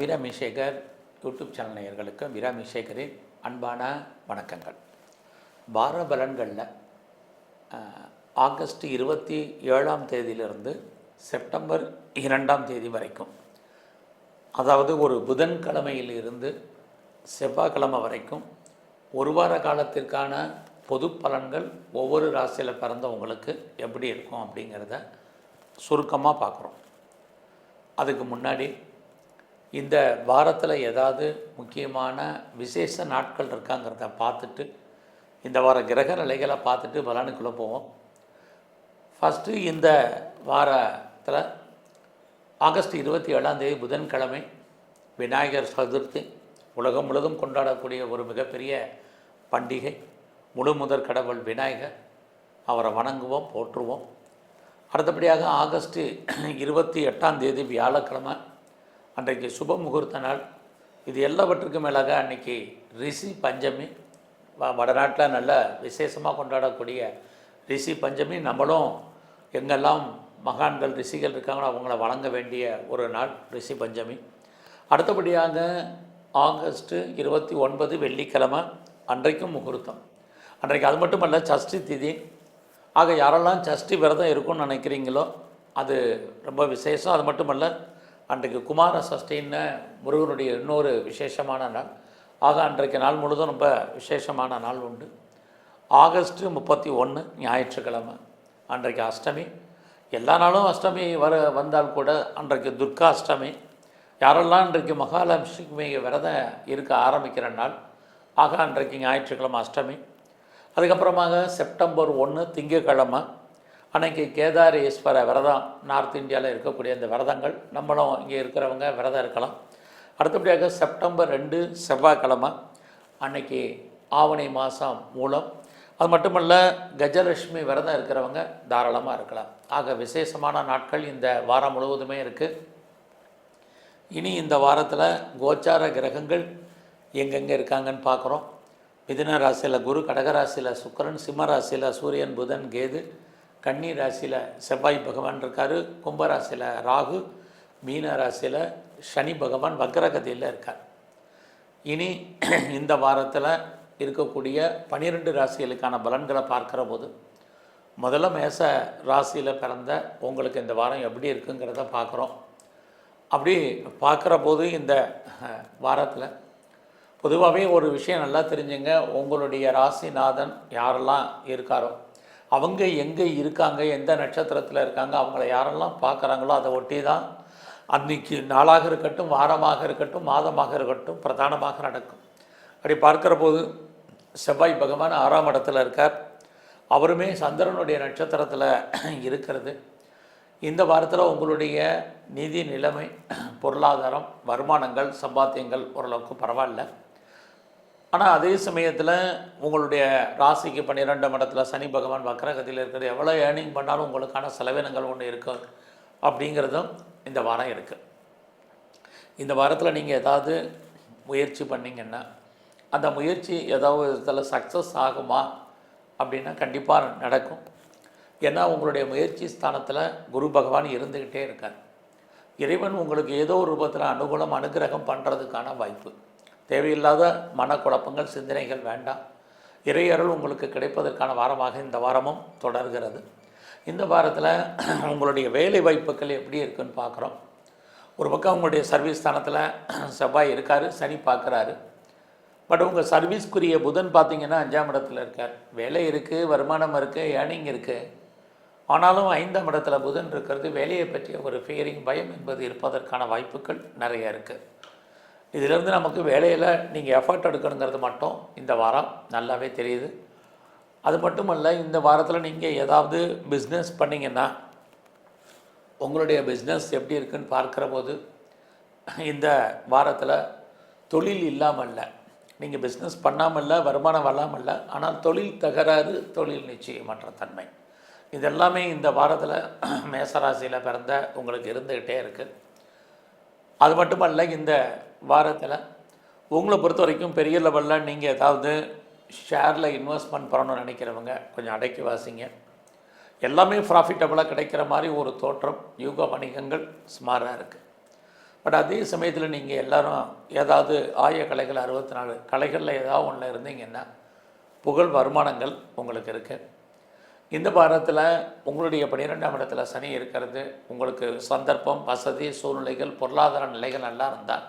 வீராமிஷேகர் YouTube channel நேயர்களுக்கு வீராமிஷேகரின் அன்பான வணக்கங்கள். வார பலன்களில் ஆகஸ்ட் 27ஆம் தேதியிலிருந்து செப்டம்பர் 2ஆம் தேதி வரைக்கும், அதாவது ஒரு புதன்கிழமையிலிருந்து செவ்வாய்க்கிழமை வரைக்கும் ஒரு வார காலத்திற்கான பொது பலன்கள் ஒவ்வொரு ராசியில் பிறந்தவங்களுக்கு எப்படி இருக்கும் அப்படிங்கிறத சுருக்கமாக பார்க்குறோம். அதுக்கு முன்னாடி இந்த வாரத்தில் ஏதாவது முக்கியமான விசேஷ நாட்கள் இருக்காங்கிறத பார்த்துட்டு, இந்த வார கிரக நிலைகளை பார்த்துட்டு பலனுக்குள்ளே போவோம். ஃபஸ்ட்டு இந்த வாரத்தில் ஆகஸ்ட் 27ஆம் தேதி புதன்கிழமை விநாயகர் சதுர்த்தி உலகம் முழுவதும் கொண்டாடக்கூடிய ஒரு மிகப்பெரிய பண்டிகை. முழு முதற் கடவுள் விநாயகர், அவரை வணங்குவோம், போற்றுவோம். அடுத்தபடியாக ஆகஸ்ட் 28ஆம் தேதி வியாழக்கிழமை, அன்றைக்கு சுப முகூர்த்த நாள். இது எல்லாவற்றுக்கும் மேலாக அன்றைக்கி ரிஷி பஞ்சமி, வடநாட்டில் நல்ல விசேஷமாக கொண்டாடக்கூடிய ரிஷி பஞ்சமி. நம்மளும் எங்கெல்லாம் மகான்கள் ரிஷிகள் இருக்காங்களோ அவங்கள வணங்க வேண்டிய ஒரு நாள் ரிஷி பஞ்சமி. அடுத்தபடியாக ஆகஸ்ட் 29 வெள்ளிக்கிழமை, அன்றைக்கும் முகூர்த்தம். அன்றைக்கு அது மட்டுமல்ல, சஷ்டி திதி. ஆக யாரெல்லாம் சஷ்டி விரதம் இருக்குன்னு நினைக்கிறீங்களோ அது ரொம்ப விசேஷம். அது மட்டுமல்ல, அன்றைக்கு குமார சஷ்டின்னு முருகனுடைய இன்னொரு விசேஷமான நாள். ஆக அன்றைக்கு நாள் முழுதும் ரொம்ப விசேஷமான நாள் உண்டு. ஆகஸ்ட் 31 ஞாயிற்றுக்கிழமை, அன்றைக்கு அஷ்டமி. எல்லா நாளும் அஷ்டமி வந்தால் கூட அன்றைக்கு துர்கா அஷ்டமி. யாரெல்லாம் இன்றைக்கு மகாலட்சுமி விரதம் இருக்க ஆரம்பிக்கிற நாள். ஆக அன்றைக்கு ஞாயிற்றுக்கிழமை அஷ்டமி. அதுக்கப்புறமாக செப்டம்பர் 1 திங்கக்கிழமை, அன்றைக்கி கேதாரேஸ்வர விரதம். நார்த் இந்தியாவில் இருக்கக்கூடிய இந்த விரதங்கள் நம்மளும் இங்கே இருக்கிறவங்க விரதம் இருக்கலாம். அடுத்தபடியாக செப்டம்பர் 2 செவ்வாய்க்கிழமை, அன்றைக்கி ஆவணி மாதம் மூலம். அது மட்டுமல்ல, கஜலட்சுமி விரதம் இருக்கிறவங்க தாராளமாக இருக்கலாம். ஆக விசேஷமான நாட்கள் இந்த வாரம் முழுவதுமே இருக்குது. இனி இந்த வாரத்தில் கோச்சார கிரகங்கள் எங்கெங்கே இருக்காங்கன்னு பார்க்குறோம். மிதுன ராசியில் குரு, கடகராசியில் சுக்கிரன், சிம்ம ராசியில் சூரியன், புதன், கேது, கன்னி ராசியில் செவ்வாய் பகவான் இருக்கார், கும்பராசியில் ராகு, மீன ராசியில் சனி பகவான் வக்ரகதியில் இருக்கார். இனி இந்த வாரத்தில் இருக்கக்கூடிய 12 ராசிகளுக்கான பலன்களை பார்க்குற போது, முதல்ல மேச ராசியில் பிறந்த உங்களுக்கு இந்த வாரம் எப்படி இருக்குங்கிறத பார்க்குறோம். அப்படி பார்க்குற போது இந்த வாரத்தில் பொதுவாகவே ஒரு விஷயம் நல்லா தெரிஞ்சுங்க. உங்களுடைய ராசிநாதன் யாரெல்லாம் இருக்காரோ அவங்க எங்கே இருக்காங்க, எந்த நட்சத்திரத்தில் இருக்காங்க, அவங்கள யாரெல்லாம் பார்க்குறாங்களோ அதை ஒட்டி தான் அன்றைக்கி நாளாக இருக்கட்டும், வாரமாக இருக்கட்டும், மாதமாக இருக்கட்டும் பிரதானமாக நடக்கும். அப்படி பார்க்குற போது செவ்வாய் பகவான் 6ஆம் இடத்துல இருக்கார். அவருமே சந்திரனுடைய நட்சத்திரத்தில் இருக்கிறது. இந்த வாரத்தில் உங்களுடைய நிதி நிலைமை, பொருளாதாரம், வருமானங்கள், சம்பாத்தியங்கள் ஓரளவுக்கு பரவாயில்ல. ஆனால் அதே சமயத்தில் உங்களுடைய ராசிக்கு 12ஆம் இடத்துல சனி பகவான் வக்ரகதியில் இருக்கிறது. எவ்வளோ ஏர்னிங் பண்ணாலும் உங்களுக்கான செலவினங்கள் ஒன்று இருக்கும் அப்படிங்கிறதும் இந்த வாரம் இருக்குது. இந்த வாரத்தில் நீங்கள் ஏதாவது முயற்சி பண்ணிங்கன்னா அந்த முயற்சி ஏதாவது இதில் சக்ஸஸ் ஆகுமா அப்படின்னா கண்டிப்பாக நடக்கும். ஏன்னா உங்களுடைய முயற்சி ஸ்தானத்தில் குரு பகவான் இருந்துக்கிட்டே இருக்கார். இறைவன் உங்களுக்கு ஏதோ ஒரு ரூபத்தில் அனுகூலம், அனுகிரகம் பண்ணுறதுக்கான வாய்ப்பு. தேவையில்லாத மனக்குழப்பங்கள், சிந்தனைகள் வேண்டாம். இறையருள் உங்களுக்கு கிடைப்பதற்கான வாரமாக இந்த வாரமும் தொடர்கிறது. இந்த வாரத்தில் உங்களுடைய வேலை வாய்ப்புகள் எப்படி இருக்குன்னு பார்க்குறோம். ஒரு பக்கம் உங்களுடைய சர்வீஸ் ஸ்தானத்தில் செவ்வாய் இருக்கார், சனி பார்க்குறாரு. பட் உங்கள் சர்வீஸ்க்குரிய புதன் பார்த்திங்கன்னா 5ஆம் இடத்துல இருக்கார். வேலை இருக்குது, வருமானம் இருக்குது, ஏர்னிங் இருக்குது. ஆனாலும் 5ஆம் இடத்துல புதன் இருக்கிறது வேலையை பற்றிய ஒரு ஃபியரிங், பயம் என்பது இருப்பதற்கான வாய்ப்புகள் நிறைய இருக்குது. இதிலிருந்து நமக்கு வேலையில் நீங்கள் எஃபர்ட் எடுக்கணுங்கிறது மட்டும் இந்த வாரம் நல்லாவே தெரியுது. அது மட்டுமல்ல, இந்த வாரத்தில் நீங்கள் ஏதாவது பிஸ்னஸ் பண்ணிங்கன்னா உங்களுடைய பிஸ்னஸ் எப்படி இருக்குன்னு பார்க்குற போது இந்த வாரத்தில் தொழில் இல்லாமல், நீங்கள் பிஸ்னஸ் பண்ணாமல், வருமானம் வராமல், ஆனால் தொழில் தகராறு, தொழில் நிச்சயமற்ற தன்மை, இதெல்லாமே இந்த வாரத்தில் மேசராசியில் பிறந்த உங்களுக்கு இருந்துக்கிட்டே இருக்குது. அது மட்டுமல்ல, இந்த வாரத்தில் உங்களை பொறுத்த வரைக்கும் பெரிய லெவலில் நீங்கள் ஏதாவது ஷேரில் இன்வெஸ்ட்மெண்ட் பண்ணணும்னு நினைக்கிறவங்க கொஞ்சம் அடக்கி வாசிங்க. எல்லாமே ப்ராஃபிட்டபுளாக கிடைக்கிற மாதிரி ஒரு தோற்றம். யூக வணிகங்கள் சுமாராக இருக்குது. பட் அதே சமயத்தில் நீங்கள் எல்லோரும் ஏதாவது ஆய கலைகள் 64 கலைகளில் ஏதாவது ஒன்றில் இருந்தீங்கன்னா புகழ் வருமானங்கள் உங்களுக்கு இருக்குது. இந்த வாரத்தில் உங்களுடைய 12ஆம் இடத்துல சனி இருக்கிறது உங்களுக்கு சந்தர்ப்பம், வசதி, சூழ்நிலைகள், பொருளாதார நிலைகள் நல்லா இருந்தால்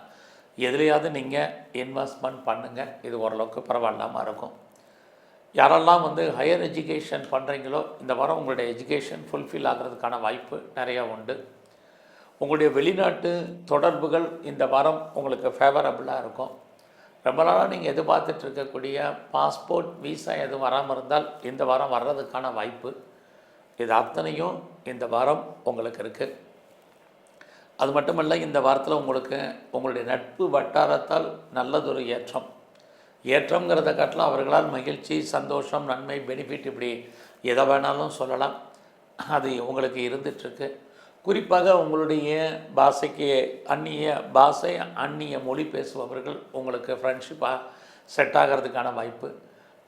எதுலையாவது நீங்கள் இன்வெஸ்ட்மெண்ட் பண்ணுங்கள். இது ஓரளவுக்கு பரவாயில்லாமல் இருக்கும். யாரெல்லாம் ஹையர் எஜுகேஷன் பண்ணுறீங்களோ இந்த வாரம் உங்களுடைய எஜுகேஷன் ஃபுல்ஃபில் ஆகிறதுக்கான வாய்ப்பு நிறையா உண்டு. உங்களுடைய வெளிநாட்டு தொடர்புகள் இந்த வாரம் உங்களுக்கு ஃபேவரபுளாக இருக்கும். ரொம்ப நாளாக நீங்கள் எதிர்பார்த்துட்டு இருக்கக்கூடிய பாஸ்போர்ட், வீசா எதுவும் வராமல் இருந்தால் இந்த வாரம் வர்றதுக்கான வாய்ப்பு இது அத்தனையும் இந்த வாரம் உங்களுக்கு இருக்குது. அது மட்டுமல்ல, இந்த வாரத்தில் உங்களுக்கு உங்களுடைய நட்பு வட்டாரத்தால் நல்லதொரு ஏற்றங்கிறத காட்டிலும் அவர்களால் மகிழ்ச்சி, சந்தோஷம், நன்மை, பெனிஃபிட் இப்படி எதை வேணாலும் சொல்லலாம். அது உங்களுக்கு இருந்துகிட்ருக்கு. குறிப்பாக உங்களுடைய பாஷைக்கு அந்நிய பாஷை, அந்நிய மொழி பேசுபவர்கள் உங்களுக்கு ஃப்ரெண்ட்ஷிப்பாக செட் ஆகிறதுக்கான வாய்ப்பு,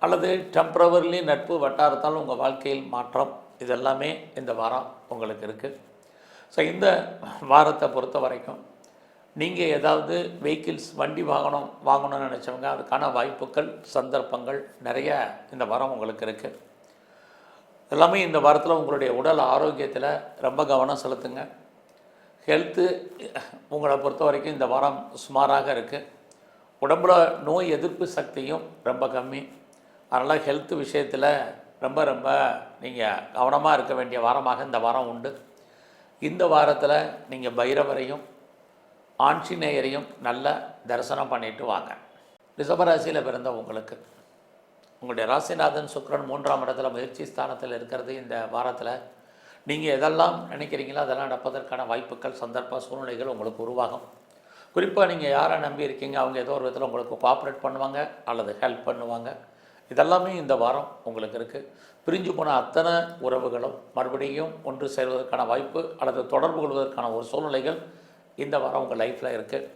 அல்லது டெம்பரவரிலி நட்பு வட்டாரத்தால் உங்கள் வாழ்க்கையில் மாற்றம், இதெல்லாமே இந்த வாரம் உங்களுக்கு இருக்குது. ஸோ இந்த வாரத்தை பொறுத்த வரைக்கும் நீங்கள் ஏதாவது வெஹிக்கிள்ஸ், வண்டி வாங்கணும்னு நினச்சவங்க அதுக்கான வாய்ப்புகள், சந்தர்ப்பங்கள் நிறைய இந்த வாரம் உங்களுக்கு இருக்குது. எல்லாமே இந்த வாரத்தில் உங்களுடைய உடல் ஆரோக்கியத்தில் ரொம்ப கவனம் செலுத்துங்க. ஹெல்த்து உங்களை பொறுத்த வரைக்கும் இந்த வாரம் சுமாராக இருக்குது. உடம்புல நோய் எதிர்ப்பு சக்தியும் ரொம்ப கம்மி. அதனால் ஹெல்த்து விஷயத்தில் ரொம்ப நீங்கள் கவனமாக இருக்க வேண்டிய வாரமாக இந்த வாரம் உண்டு. இந்த வாரத்தில் நீங்கள் பைரவரையும் ஆஞ்சநேயரையும் நல்ல தரிசனம் பண்ணிட்டு வாங்க. ரிஷபராசியில் பிறந்த உங்களுக்கு உங்களுடைய ராசிநாதன் சுக்கிரன் 3ஆம் இடத்துல முயற்சி ஸ்தானத்தில் இருக்கிறது. இந்த வாரத்தில் நீங்கள் எதெல்லாம் நினைக்கிறீங்களோ அதெல்லாம் நடப்பதற்கான வாய்ப்புகள், சந்தர்ப்ப சூழ்நிலைகள் உங்களுக்கு உருவாகும். குறிப்பாக நீங்கள் யாரை நம்பி இருக்கீங்க அவங்க ஏதோ ஒரு விதத்தில் உங்களுக்கு கோஆப்ரேட் பண்ணுவாங்க அல்லது ஹெல்ப் பண்ணுவாங்க. இதெல்லாமே இந்த வாரம் உங்களுக்கு இருக்குது. பிரிஞ்சு போன அத்தனை உறவுகளும் மறுபடியும் ஒன்று சேர்வதற்கான வாய்ப்பு அல்லது தொடர்பு கொள்வதற்கான ஒரு சூழ்நிலைகள் இந்த வாரம் உங்கள் லைஃப்பில் இருக்குது.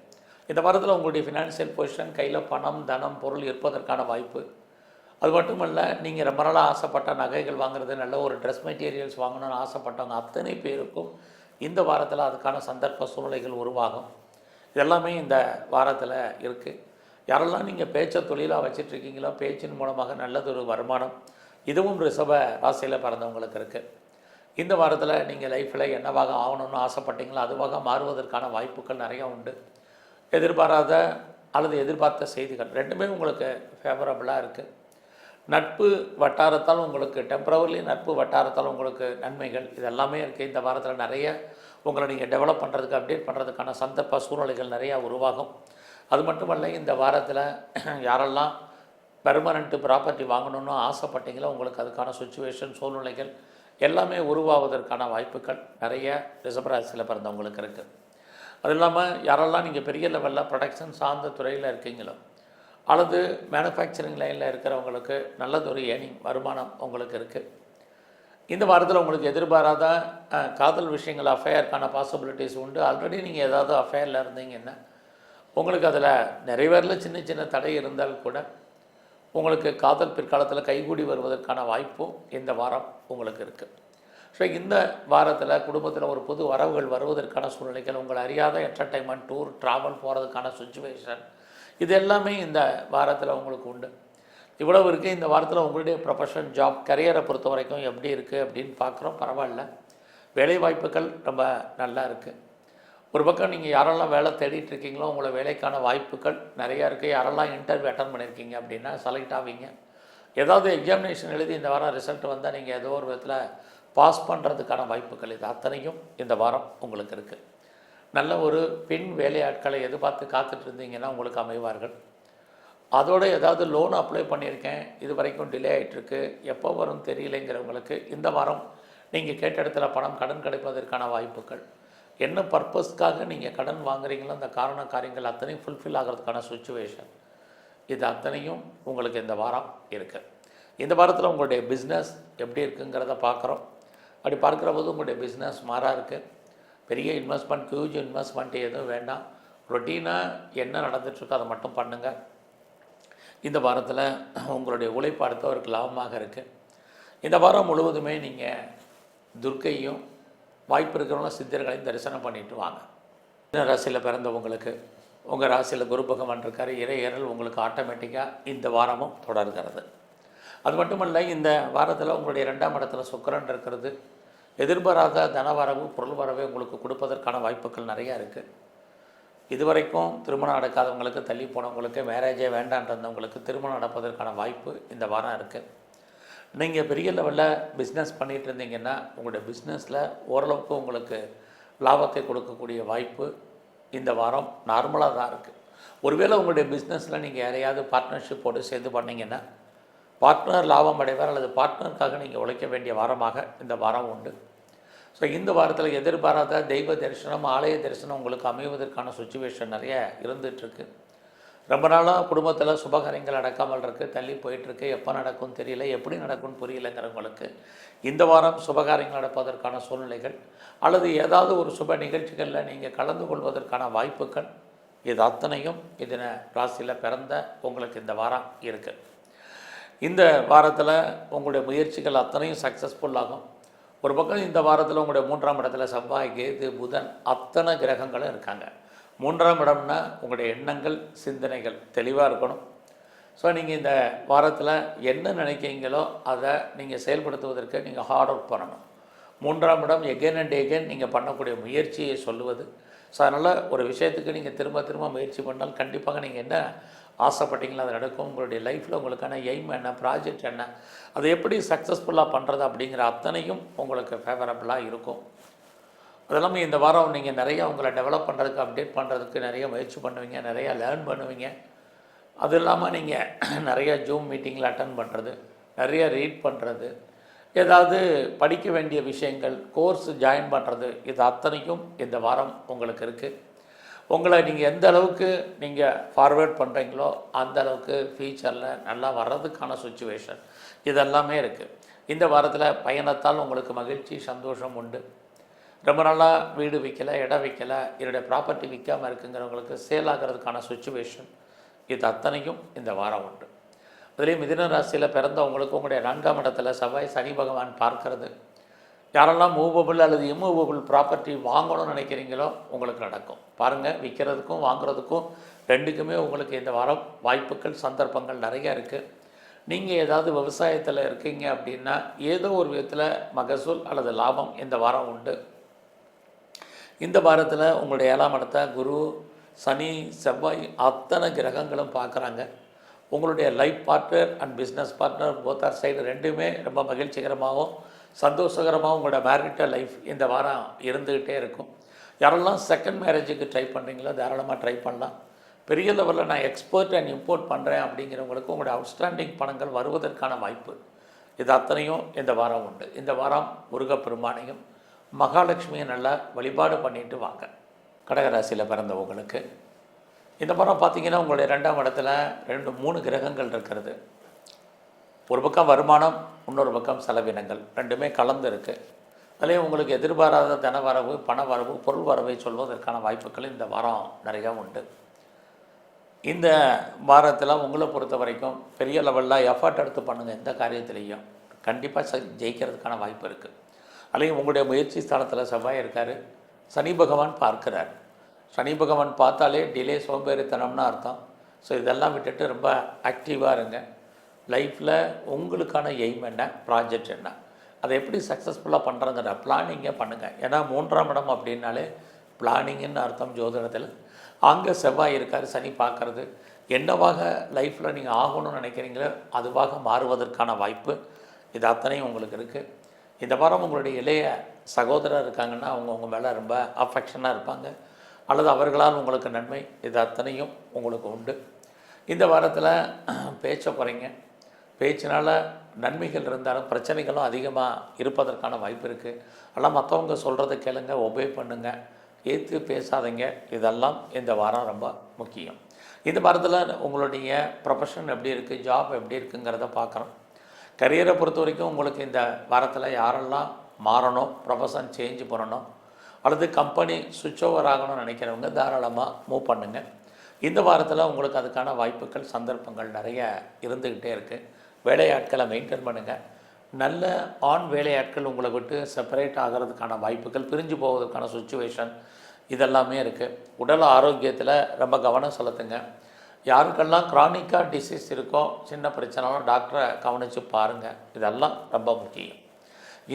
இந்த வாரத்தில் உங்களுடைய ஃபினான்ஷியல் பொசிஷன், கையில் பணம், தனம், பொருள் இருப்பதற்கான வாய்ப்பு. அது மட்டுமல்ல, நீங்கள் ரொம்ப நாளாக ஆசைப்பட்ட நகைகள் வாங்குறது, நல்ல ஒரு ட்ரெஸ் மெட்டீரியல்ஸ் வாங்கணும்னு ஆசைப்பட்டவங்க அத்தனை பேருக்கும் இந்த வாரத்தில் அதுக்கான சந்தர்ப்ப சூழ்நிலைகள் உருவாகும். இதெல்லாமே இந்த வாரத்தில் இருக்குது. யாரெல்லாம் நீங்கள் பேச்சை தொழிலாக வச்சிட்ருக்கீங்களோ பேச்சின் மூலமாக நல்லதொரு வருமானம், இதுவும் ரிஷப ராசியில் பிறந்தவங்களுக்கு இருக்குது. இந்த வாரத்தில் நீங்கள் லைஃப்பில் என்னவாக ஆகணும்னு ஆசைப்பட்டீங்களோ அதுவாக மாறுவதற்கான வாய்ப்புகள் நிறையா உண்டு. எதிர்பாராத அல்லது எதிர்பார்த்த செய்திகள் ரெண்டுமே உங்களுக்கு ஃபேவரபுளாக இருக்குது. நட்பு வட்டாரத்தால் உங்களுக்கு டெம்பரவரிலி நட்பு வட்டாரத்தால் உங்களுக்கு நன்மைகள் இதெல்லாமே இருக்குது. இந்த வாரத்தில் நிறைய உங்களை நீங்கள் டெவலப் பண்ணுறதுக்கு, அப்டேட் பண்ணுறதுக்கான சந்தர்ப்ப சூழ்நிலைகள் நிறையா உருவாகும். அது மட்டுமல்ல, இந்த வாரத்தில் யாரெல்லாம் பெர்மனண்ட்டு ப்ராப்பர்ட்டி வாங்கணும்னு ஆசைப்பட்டீங்களோ உங்களுக்கு அதுக்கான சுச்சுவேஷன், சூழ்நிலைகள் எல்லாமே உருவாவதற்கான வாய்ப்புகள் நிறைய ரிஷபராசியில் பிறந்தவங்களுக்கு இருக்குது. அது இல்லாமல் யாரெல்லாம் நீங்கள் பெரிய லெவலில் ப்ரொடக்ஷன் சார்ந்த துறையில் இருக்கீங்களோ அல்லது மேனுஃபேக்சரிங் லைனில் இருக்கிறவங்களுக்கு நல்லதொரு ஏர்னிங் வருமானம் உங்களுக்கு இருக்குது. இந்த வாரத்தில் உங்களுக்கு எதிர்பாராத காதல் விஷயங்கள், அஃபேருக்கான பாசிபிலிட்டிஸ் உண்டு. ஆல்ரெடி நீங்கள் ஏதாவது அஃபேரில் இருந்தீங்கன்னா உங்களுக்கு அதில் நிறைவேறல சின்ன சின்ன தடை இருந்தால் கூட உங்களுக்கு காதல் பிற்காலத்தில் கைகூடி வருவதற்கான வாய்ப்பும் இந்த வாரம் உங்களுக்கு இருக்குது. ஸோ இந்த வாரத்தில் குடும்பத்தில் ஒரு புது வரவுகள் வருவதற்கான சூழ்நிலைகள், உங்களை அறியாத என்டர்டைன்மெண்ட், டூர், ட்ராவல் போகிறதுக்கான சுச்சுவேஷன் இது எல்லாமே இந்த வாரத்தில் உங்களுக்கு உண்டு. இவ்வளவு இருக்குது. இந்த வாரத்தில் உங்களுடைய ப்ரொஃபஷன், ஜாப், கரியரை பொறுத்த வரைக்கும் எப்படி இருக்குது அப்படின்னு பார்க்குறோம். பரவாயில்ல, வேலை வாய்ப்புகள் ரொம்ப நல்லா இருக்குது. ஒரு பக்கம் நீங்கள் யாரெல்லாம் வேலை தேடிட்டு இருக்கீங்களோ உங்களை வேலைக்கான வாய்ப்புகள் நிறையா இருக்குது. யாரெல்லாம் இன்டர்வியூ அட்டன் பண்ணியிருக்கீங்க அப்படின்னா செலக்ட் ஆவீங்க. ஏதாவது எக்ஸாமினேஷன் எழுதி இந்த வாரம் ரிசல்ட் வந்தால் நீங்கள் ஏதோ ஒரு விதத்தில் பாஸ் பண்ணுறதுக்கான வாய்ப்புகள் இது அத்தனையும் இந்த வாரம் உங்களுக்கு இருக்குது. நல்ல ஒரு பெண் வேலையாட்களை எதிர்பார்த்து காத்துட்டு இருந்தீங்கன்னா உங்களுக்கு அமைவார்கள். அதோடு ஏதாவது லோன் அப்ளை பண்ணியிருக்கேன், இது வரைக்கும் டிலே ஆகிட்டுருக்கு, எப்போ வரும் தெரியலைங்கிறவங்களுக்கு இந்த வாரம் நீங்கள் கேட்ட இடத்துல பணம், கடன் கிடைப்பதற்கான வாய்ப்புகள், என்ன பர்பஸ்க்காக நீங்கள் கடன் வாங்குறீங்களோ அந்த காரியங்கள் அத்தனையும் ஃபுல்ஃபில் ஆகிறதுக்கான சுச்சுவேஷன் இது அத்தனையும் உங்களுக்கு இந்த வாரம் இருக்குது. இந்த வாரத்தில் உங்களுடைய பிஸ்னஸ் எப்படி இருக்குங்கிறத பார்க்குறோம். அப்படி பார்க்குற போது உங்களுடைய பிஸ்னஸ் மாறாக இருக்குது. பெரிய இன்வெஸ்ட்மெண்ட், ஹியூஜ் இன்வெஸ்ட்மெண்ட் எதுவும் வேண்டாம். ரொட்டீனாக என்ன நடந்துகிட்ருக்கோ அதை மட்டும் பண்ணுங்கள். இந்த வாரத்தில் உங்களுடைய உழைப்பு அடுத்தவருக்கு லாபமாக இருக்குது. இந்த வாரம் முழுவதுமே நீங்கள் துர்க்கையும் வாய்ப்பு இருக்கிறவங்க சித்தர்களையும் தரிசனம் பண்ணிட்டு வாங்க. இந்த ராசியில் பிறந்தவங்களுக்கு உங்கள் ராசியில் குரு பகவான் இருக்கார். இறையறல் உங்களுக்கு ஆட்டோமேட்டிக்காக இந்த வாரமும் தொடர்கிறது. அது மட்டுமல்ல, இந்த வாரத்தில் உங்களுடைய 2ஆம் இடத்துல சுக்கிரன் இருக்கிறது. எதிர்பாராத தனவரவு பொருள் வரவை உங்களுக்கு கொடுப்பதற்கான வாய்ப்புகள் நிறையா இருக்குது. இதுவரைக்கும் திருமணம் நடக்காதவங்களுக்கு, தள்ளி போனவங்களுக்கு, மேரேஜே வேண்டான்றவங்களுக்கு திருமணம் நடப்பதற்கான வாய்ப்பு இந்த வாரம் இருக்குது. நீங்கள் பெரிய லெவலில் பிஸ்னஸ் பண்ணிகிட்டு இருந்தீங்கன்னா உங்களுடைய பிஸ்னஸில் ஓரளவுக்கு உங்களுக்கு லாபத்தை கொடுக்கக்கூடிய வாய்ப்பு இந்த வாரம் நார்மலாக தான் இருக்குது. ஒருவேளை உங்களுடைய பிஸ்னஸில் நீங்கள் யாரையாவது பார்ட்னர்ஷிப்போடு சேர்ந்து பண்ணிங்கன்னா பார்ட்னர் லாபம் அடைவார், அல்லது பார்ட்னருக்காக நீங்கள் உழைக்க வேண்டிய வாரமாக இந்த வாரம் உண்டு. ஸோ இந்த வாரத்தில் எதிர்பாராத தெய்வ தரிசனம், ஆலய தரிசனம் உங்களுக்கு அமைவதற்கான சுச்சுவேஷன் நிறைய இருந்துகிட்ருக்கு. ரொம்ப நாளாக குடும்பத்தில் சுபகாரியங்கள் நடக்காமல் இருக்குது, தள்ளி போயிட்டுருக்கு. எப்போ நடக்கும்னு தெரியல, எப்படி நடக்கும்னு புரியலைங்கிறவங்களுக்கு இந்த வாரம் சுபகாரியங்கள் நடப்பதற்கான சூழ்நிலைகள், அல்லது ஏதாவது ஒரு சுப நிகழ்ச்சிகளில் நீங்கள் கலந்து கொள்வதற்கான வாய்ப்புகள், இது அத்தனையும் இதில் ராசியில் பிறந்த உங்களுக்கு இந்த வாரம் இருக்குது. இந்த வாரத்தில் உங்களுடைய முயற்சிகள் அத்தனையும் சக்ஸஸ்ஃபுல்லாகும். ஒரு பக்கம் இந்த வாரத்தில் உங்களுடைய 3ஆம் இடத்துல செவ்வாய், கேது, புதன் அத்தனை கிரகங்களும் இருக்காங்க. 3ஆம் இடம்னா உங்களுடைய எண்ணங்கள், சிந்தனைகள் தெளிவாக இருக்கணும். ஸோ நீங்கள் இந்த வாரத்தில் என்ன நினைக்கிறீங்களோ அதை நீங்கள் செயல்படுத்துவதற்கு நீங்கள் ஹார்ட் ஒர்க் பண்ணணும். 3ஆம் இடம் எகெயின் அண்ட் எகெயின் நீங்கள் பண்ணக்கூடிய முயற்சியை சொல்லுவது. ஸோ அதனால் ஒரு விஷயத்துக்கு நீங்கள் திரும்ப திரும்ப முயற்சி பண்ணால் கண்டிப்பாக நீங்கள் என்ன ஆசைப்பட்டீங்களோ அது நடக்கும். உங்களுடைய லைஃப்பில் உங்களுக்கான எய்ம் என்ன, ப்ராஜெக்ட் என்ன, அதை எப்படி சக்ஸஸ்ஃபுல்லாக பண்ணுறது அப்படிங்கிற அத்தனையும் உங்களுக்கு ஃபேவரபுளாக இருக்கும். அது இல்லாமல் இந்த வாரம் நீங்கள் நிறையா உங்களை டெவலப் பண்ணுறதுக்கு, அப்டேட் பண்ணுறதுக்கு நிறைய முயற்சி பண்ணுவீங்க, நிறையா லேர்ன் பண்ணுவீங்க. அது இல்லாமல் நீங்கள் நிறையா ஜூம் மீட்டிங்கில் அட்டன் பண்ணுறது, நிறைய ரீட் பண்ணுறது, ஏதாவது படிக்க வேண்டிய விஷயங்கள், கோர்ஸ் ஜாயின் பண்ணுறது, இது அத்தனைக்கும் இந்த வாரம் உங்களுக்கு இருக்குது. உங்களை நீங்கள் எந்த அளவுக்கு நீங்கள் ஃபார்வேர்ட் பண்ணுறீங்களோ அந்த அளவுக்கு ஃபியூச்சரில் நல்லா வர்றதுக்கான சுச்சுவேஷன் இதெல்லாமே இருக்குது. இந்த வாரத்தில் பயணத்தால் உங்களுக்கு மகிழ்ச்சி, சந்தோஷம் உண்டு. ரொம்ப நாளாக வீடு விற்கலை, இடம் விற்கலை, என்னுடைய ப்ராப்பர்ட்டி விற்காமல் இருக்குங்கிறவங்களுக்கு சேல் ஆகிறதுக்கான சுச்சுவேஷன் இது அத்தனையும் இந்த வாரம் உண்டு. அதுலேயும் மிதுன ராசியில் பிறந்தவங்களுக்கு உங்களுடைய 4ஆம் இடத்துல செவ்வாய், சனி பகவான் பார்க்கறது. யாரெல்லாம் மூவபிள் அல்லது இம்மூவபிள் ப்ராப்பர்ட்டி வாங்கணும்னு நினைக்கிறீங்களோ உங்களுக்கு நடக்கும். பாருங்கள், விற்கிறதுக்கும் வாங்குறதுக்கும் ரெண்டுக்குமே உங்களுக்கு இந்த வாரம் வாய்ப்புகள், சந்தர்ப்பங்கள் நிறையா இருக்குது. நீங்கள் ஏதாவது விவசாயத்தில் இருக்கீங்க அப்படின்னா ஏதோ ஒரு விதத்தில் மகசூல் அல்லது லாபம் இந்த வாரம் உண்டு. இந்த வாரத்தில் உங்களுடைய 7ஆம் இடத்தை குரு, சனி, செவ்வாய் அத்தனை கிரகங்களும் பார்க்குறாங்க. உங்களுடைய life partner and business partner போத்தார் side ரெண்டுமே ரொம்ப மகிழ்ச்சிகரமாகவும் சந்தோஷகரமாகவும் உங்களோட மேரிட்டல் லைஃப் இந்த வாரம் இருந்துக்கிட்டே இருக்கும். யாரெல்லாம் செகண்ட் மேரேஜுக்கு ட்ரை பண்ணுறீங்களோ தாராளமாக ட்ரை பண்ணலாம். பெரிய லெவலில் நான் எக்ஸ்போர்ட் அண்ட் இம்போர்ட் பண்ணுறேன் அப்படிங்கிறவங்களுக்கு உங்களுடைய அவுட்ஸ்டாண்டிங் பணங்கள் வருவதற்கான வாய்ப்பு இது அத்தனையும் இந்த வாரம் உண்டு. இந்த வாரம் முருகப்பெருமானையும் மகாலட்சுமியை நல்லா வழிபாடு பண்ணிட்டு வாங்க. கடகராசியில் பிறந்தவங்களுக்கு இந்த வாரம் பார்த்திங்கன்னா உங்களுடைய 2ஆம் இடத்துல 3 கிரகங்கள் இருக்கிறது. ஒரு பக்கம் வருமானம், இன்னொரு பக்கம் செலவினங்கள் ரெண்டுமே கலந்து இருக்குது. அதுலேயும் உங்களுக்கு எதிர்பாராத தனவரவு, பண வரவு, பொருள் வரவை சொல்வதற்கான வாய்ப்புகள் இந்த வாரம் நிறையா உண்டு. இந்த வாரத்தில் உங்களை பொறுத்த வரைக்கும் பெரிய லெவலில் எஃபர்ட் எடுத்து பண்ணுங்கள். எந்த காரியத்திலையும் கண்டிப்பாக ஜெயிக்கிறதுக்கான வாய்ப்பு இருக்குது. அதுலேயும் உங்களுடைய முயற்சி ஸ்தானத்தில் செவ்வாய் இருக்கார், சனி பகவான் பார்க்குறார். சனி பகவான் பார்த்தாலே டிலே, சோம்பேறித்தனம்னு அர்த்தம். ஸோ இதெல்லாம் விட்டுட்டு ரொம்ப ஆக்டிவாக இருங்க. லைஃப்பில் உங்களுக்கான எய்ம் என்ன, ப்ராஜெக்ட் என்ன, அதை எப்படி சக்ஸஸ்ஃபுல்லாக பண்ணுறங்கிற பிளானிங்கை பண்ணுங்கள். ஏன்னா 3ஆம் இடம் அப்படின்னாலே பிளானிங்குன்னு அர்த்தம் ஜோதிடத்தில். அங்கே செவ்வாய் இருக்கார், சனி பார்க்குறது. என்னவாக லைஃப்பில் நீங்கள் ஆகணும்னு நினைக்கிறீங்களோ அதுவாக மாறுவதற்கான வாய்ப்பு இது அத்தனையும் உங்களுக்கு இருக்குது. இந்த வாரம் உங்களுடைய இளைய சகோதரர் இருக்காங்கன்னா அவங்க உங்கள் மேலே ரொம்ப அஃபெக்ஷனாக இருப்பாங்க, அல்லது அவர்களால் உங்களுக்கு நன்மை இது அத்தனையும் உங்களுக்கு உண்டு. இந்த வாரத்தில் பேச்ச போகிறீங்க, பேச்சினால் நன்மைகள் இருந்தாலும் பிரச்சனைகளும் அதிகமாக இருப்பதற்கான வாய்ப்பு இருக்குது. அதெல்லாம் மற்றவங்க சொல்கிறத கேளுங்க, ஒபே பண்ணுங்கள், ஏற்று பேசாதீங்க. இதெல்லாம் இந்த வாரம் ரொம்ப முக்கியம். இந்த வாரத்தில் உங்களுடைய ப்ரொஃபஷன் எப்படி இருக்குது, ஜாப் எப்படி இருக்குங்கிறத பார்க்குறோம். கரியரை பொறுத்த வரைக்கும் உங்களுக்கு இந்த வாரத்தில் யாரெல்லாம் மாறணும், ப்ரொஃபஷன் சேஞ்ச் பண்ணணும், அல்லது கம்பெனி சுவிட்ச் ஓவர் ஆகணும்னு நினைக்கிறவங்க தாராளமாக மூவ் பண்ணுங்கள். இந்த வாரத்தில் உங்களுக்கு அதுக்கான வாய்ப்புகள், சந்தர்ப்பங்கள் நிறைய இருந்துக்கிட்டே இருக்குது. வேலையாட்களை மெயின்டைன் பண்ணுங்கள். நல்ல வேலையாட்கள் உங்களை விட்டு செப்பரேட் ஆகிறதுக்கான வாய்ப்புகள், பிரிஞ்சு போவதற்கான சுச்சுவேஷன் இதெல்லாமே இருக்குது. உடல் ஆரோக்கியத்தில் ரொம்ப கவனம் செலுத்துங்க. யாருக்கெல்லாம் க்ரானிக்காக டிசீஸ் இருக்கோ, சின்ன பிரச்சனைலாம் டாக்டரை கவனித்து பாருங்கள். இதெல்லாம் ரொம்ப முக்கியம்.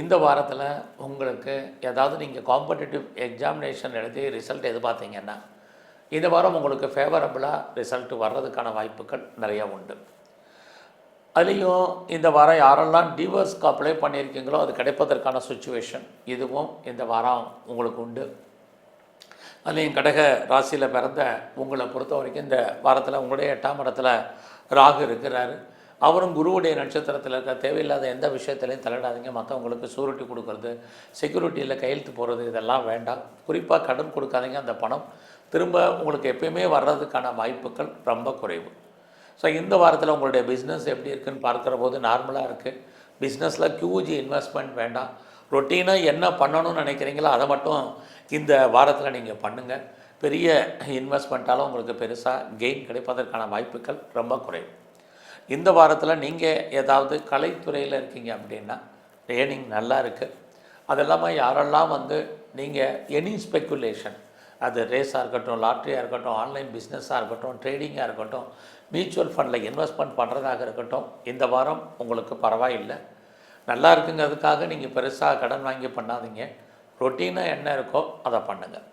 இந்த வாரத்தில் உங்களுக்கு ஏதாவது நீங்கள் காம்படிட்டிவ் எக்ஸாமினேஷன் எழுதி ரிசல்ட் எதிர்பார்த்தீங்கன்னா இந்த வாரம் உங்களுக்கு ஃபேவரபுளாக ரிசல்ட் வர்றதுக்கான வாய்ப்புகள் நிறையா உண்டு. அதுலேயும் இந்த வாரம் யாரெல்லாம் டிவோர்ஸ்க்கு அப்ளை பண்ணியிருக்கீங்களோ அது கிடைப்பதற்கான சுச்சுவேஷன் இதுவும் இந்த வாரம் உங்களுக்கு உண்டு. அதுலேயும் கடக ராசியில் பிறந்த உங்களை பொறுத்த வரைக்கும் இந்த வாரத்தில் உங்களுடைய 8ஆம் இடத்துல ராகு இருக்கிறாரு. அவரும் குருவுடைய நட்சத்திரத்தில் இருக்க. தேவையில்லாத எந்த விஷயத்துலையும் தலையிடாதீங்க. மற்றவங்களுக்கு சூரிட்டி கொடுக்குறது, செக்யூரிட்டியில் கையெழுத்து போடுறது இதெல்லாம் வேண்டாம். குறிப்பாக கடன் கொடுக்காதீங்க. அந்த பணம் திரும்ப உங்களுக்கு எப்பயுமே வர்றதுக்கான வாய்ப்புகள் ரொம்ப குறைவு. ஸோ இந்த வாரத்தில் உங்களுடைய பிஸ்னஸ் எப்படி இருக்குதுன்னு பார்க்குற போது நார்மலாக இருக்குது. பிஸ்னஸில் ஹியூஜ் இன்வெஸ்ட்மெண்ட் வேண்டாம். ரொட்டீனாக என்ன பண்ணணும்னு நினைக்கிறீங்களோ அதை மட்டும் இந்த வாரத்தில் நீங்கள் பண்ணுங்கள். பெரிய இன்வெஸ்ட்மெண்ட்டாலும் உங்களுக்கு பெருசாக கெயின் கிடைப்பதற்கான வாய்ப்புகள் ரொம்ப குறைவு. இந்த வாரத்தில் நீங்கள் ஏதாவது கலைத்துறையில் இருக்கீங்க அப்படின்னா ட்ரைனிங் நல்லா இருக்குது. அது இல்லாமல் யாரெல்லாம் நீங்கள் எனி ஸ்பெக்குலேஷன், அது ரேஸாக இருக்கட்டும், லாட்ரியாக இருக்கட்டும், ஆன்லைன் பிஸ்னஸாக இருக்கட்டும், ட்ரேடிங்காக இருக்கட்டும், மியூச்சுவல் ஃபண்டில் இன்வெஸ்ட்மெண்ட் பண்ணுறதாக இருக்கட்டும், இந்த வாரம் உங்களுக்கு பரவாயில்லை, நல்லா இருக்குங்கிறதுக்காக நீங்கள் பெருசாக கடன் வாங்கி பண்ணாதீங்க. ரொட்டீனாக என்ன இருக்கோ அதை பண்ணுங்கள்.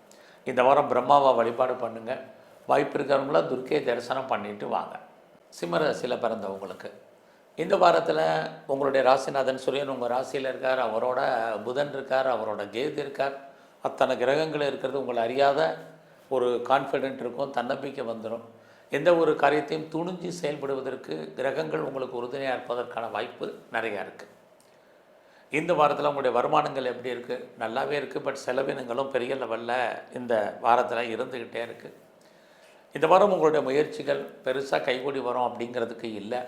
இந்த வாரம் பிரம்மாவை வழிபாடு பண்ணுங்கள். வாய்ப்பு இருக்கிறவங்கள துர்க்கையை தரிசனம் பண்ணிவிட்டு வாங்க. சிம்ம ராசியில் பிறந்தவங்களுக்கு இந்த வாரத்தில் உங்களுடைய ராசிநாதன் சூரியன் உங்கள் ராசியில் இருக்கார். அவரோட புதன் இருக்கார், அவரோட கேது இருக்கார். அத்தனை கிரகங்கள் இருக்கிறது உங்களை அறியாத ஒரு கான்ஃபிடென்ட் இருக்கும், தன்னம்பிக்கை வந்துடும். எந்த ஒரு காரியத்தையும் துணிஞ்சு செயல்படுவதற்கு கிரகங்கள் உங்களுக்கு உறுதுணையாக இருப்பதற்கான வாய்ப்பு நிறையா இருக்குது. இந்த வாரத்தில் உங்களுடைய வருமானங்கள் எப்படி இருக்குது? நல்லாவே இருக்குது. பட் செலவினங்களும் பெரிய லெவலில் இந்த வாரத்தில் இருந்துக்கிட்டே இருக்குது. இந்த வாரம் உங்களுடைய முயற்சிகள் பெருசாக கைகூடி வரும் அப்படிங்கிறதுக்கு இல்லை.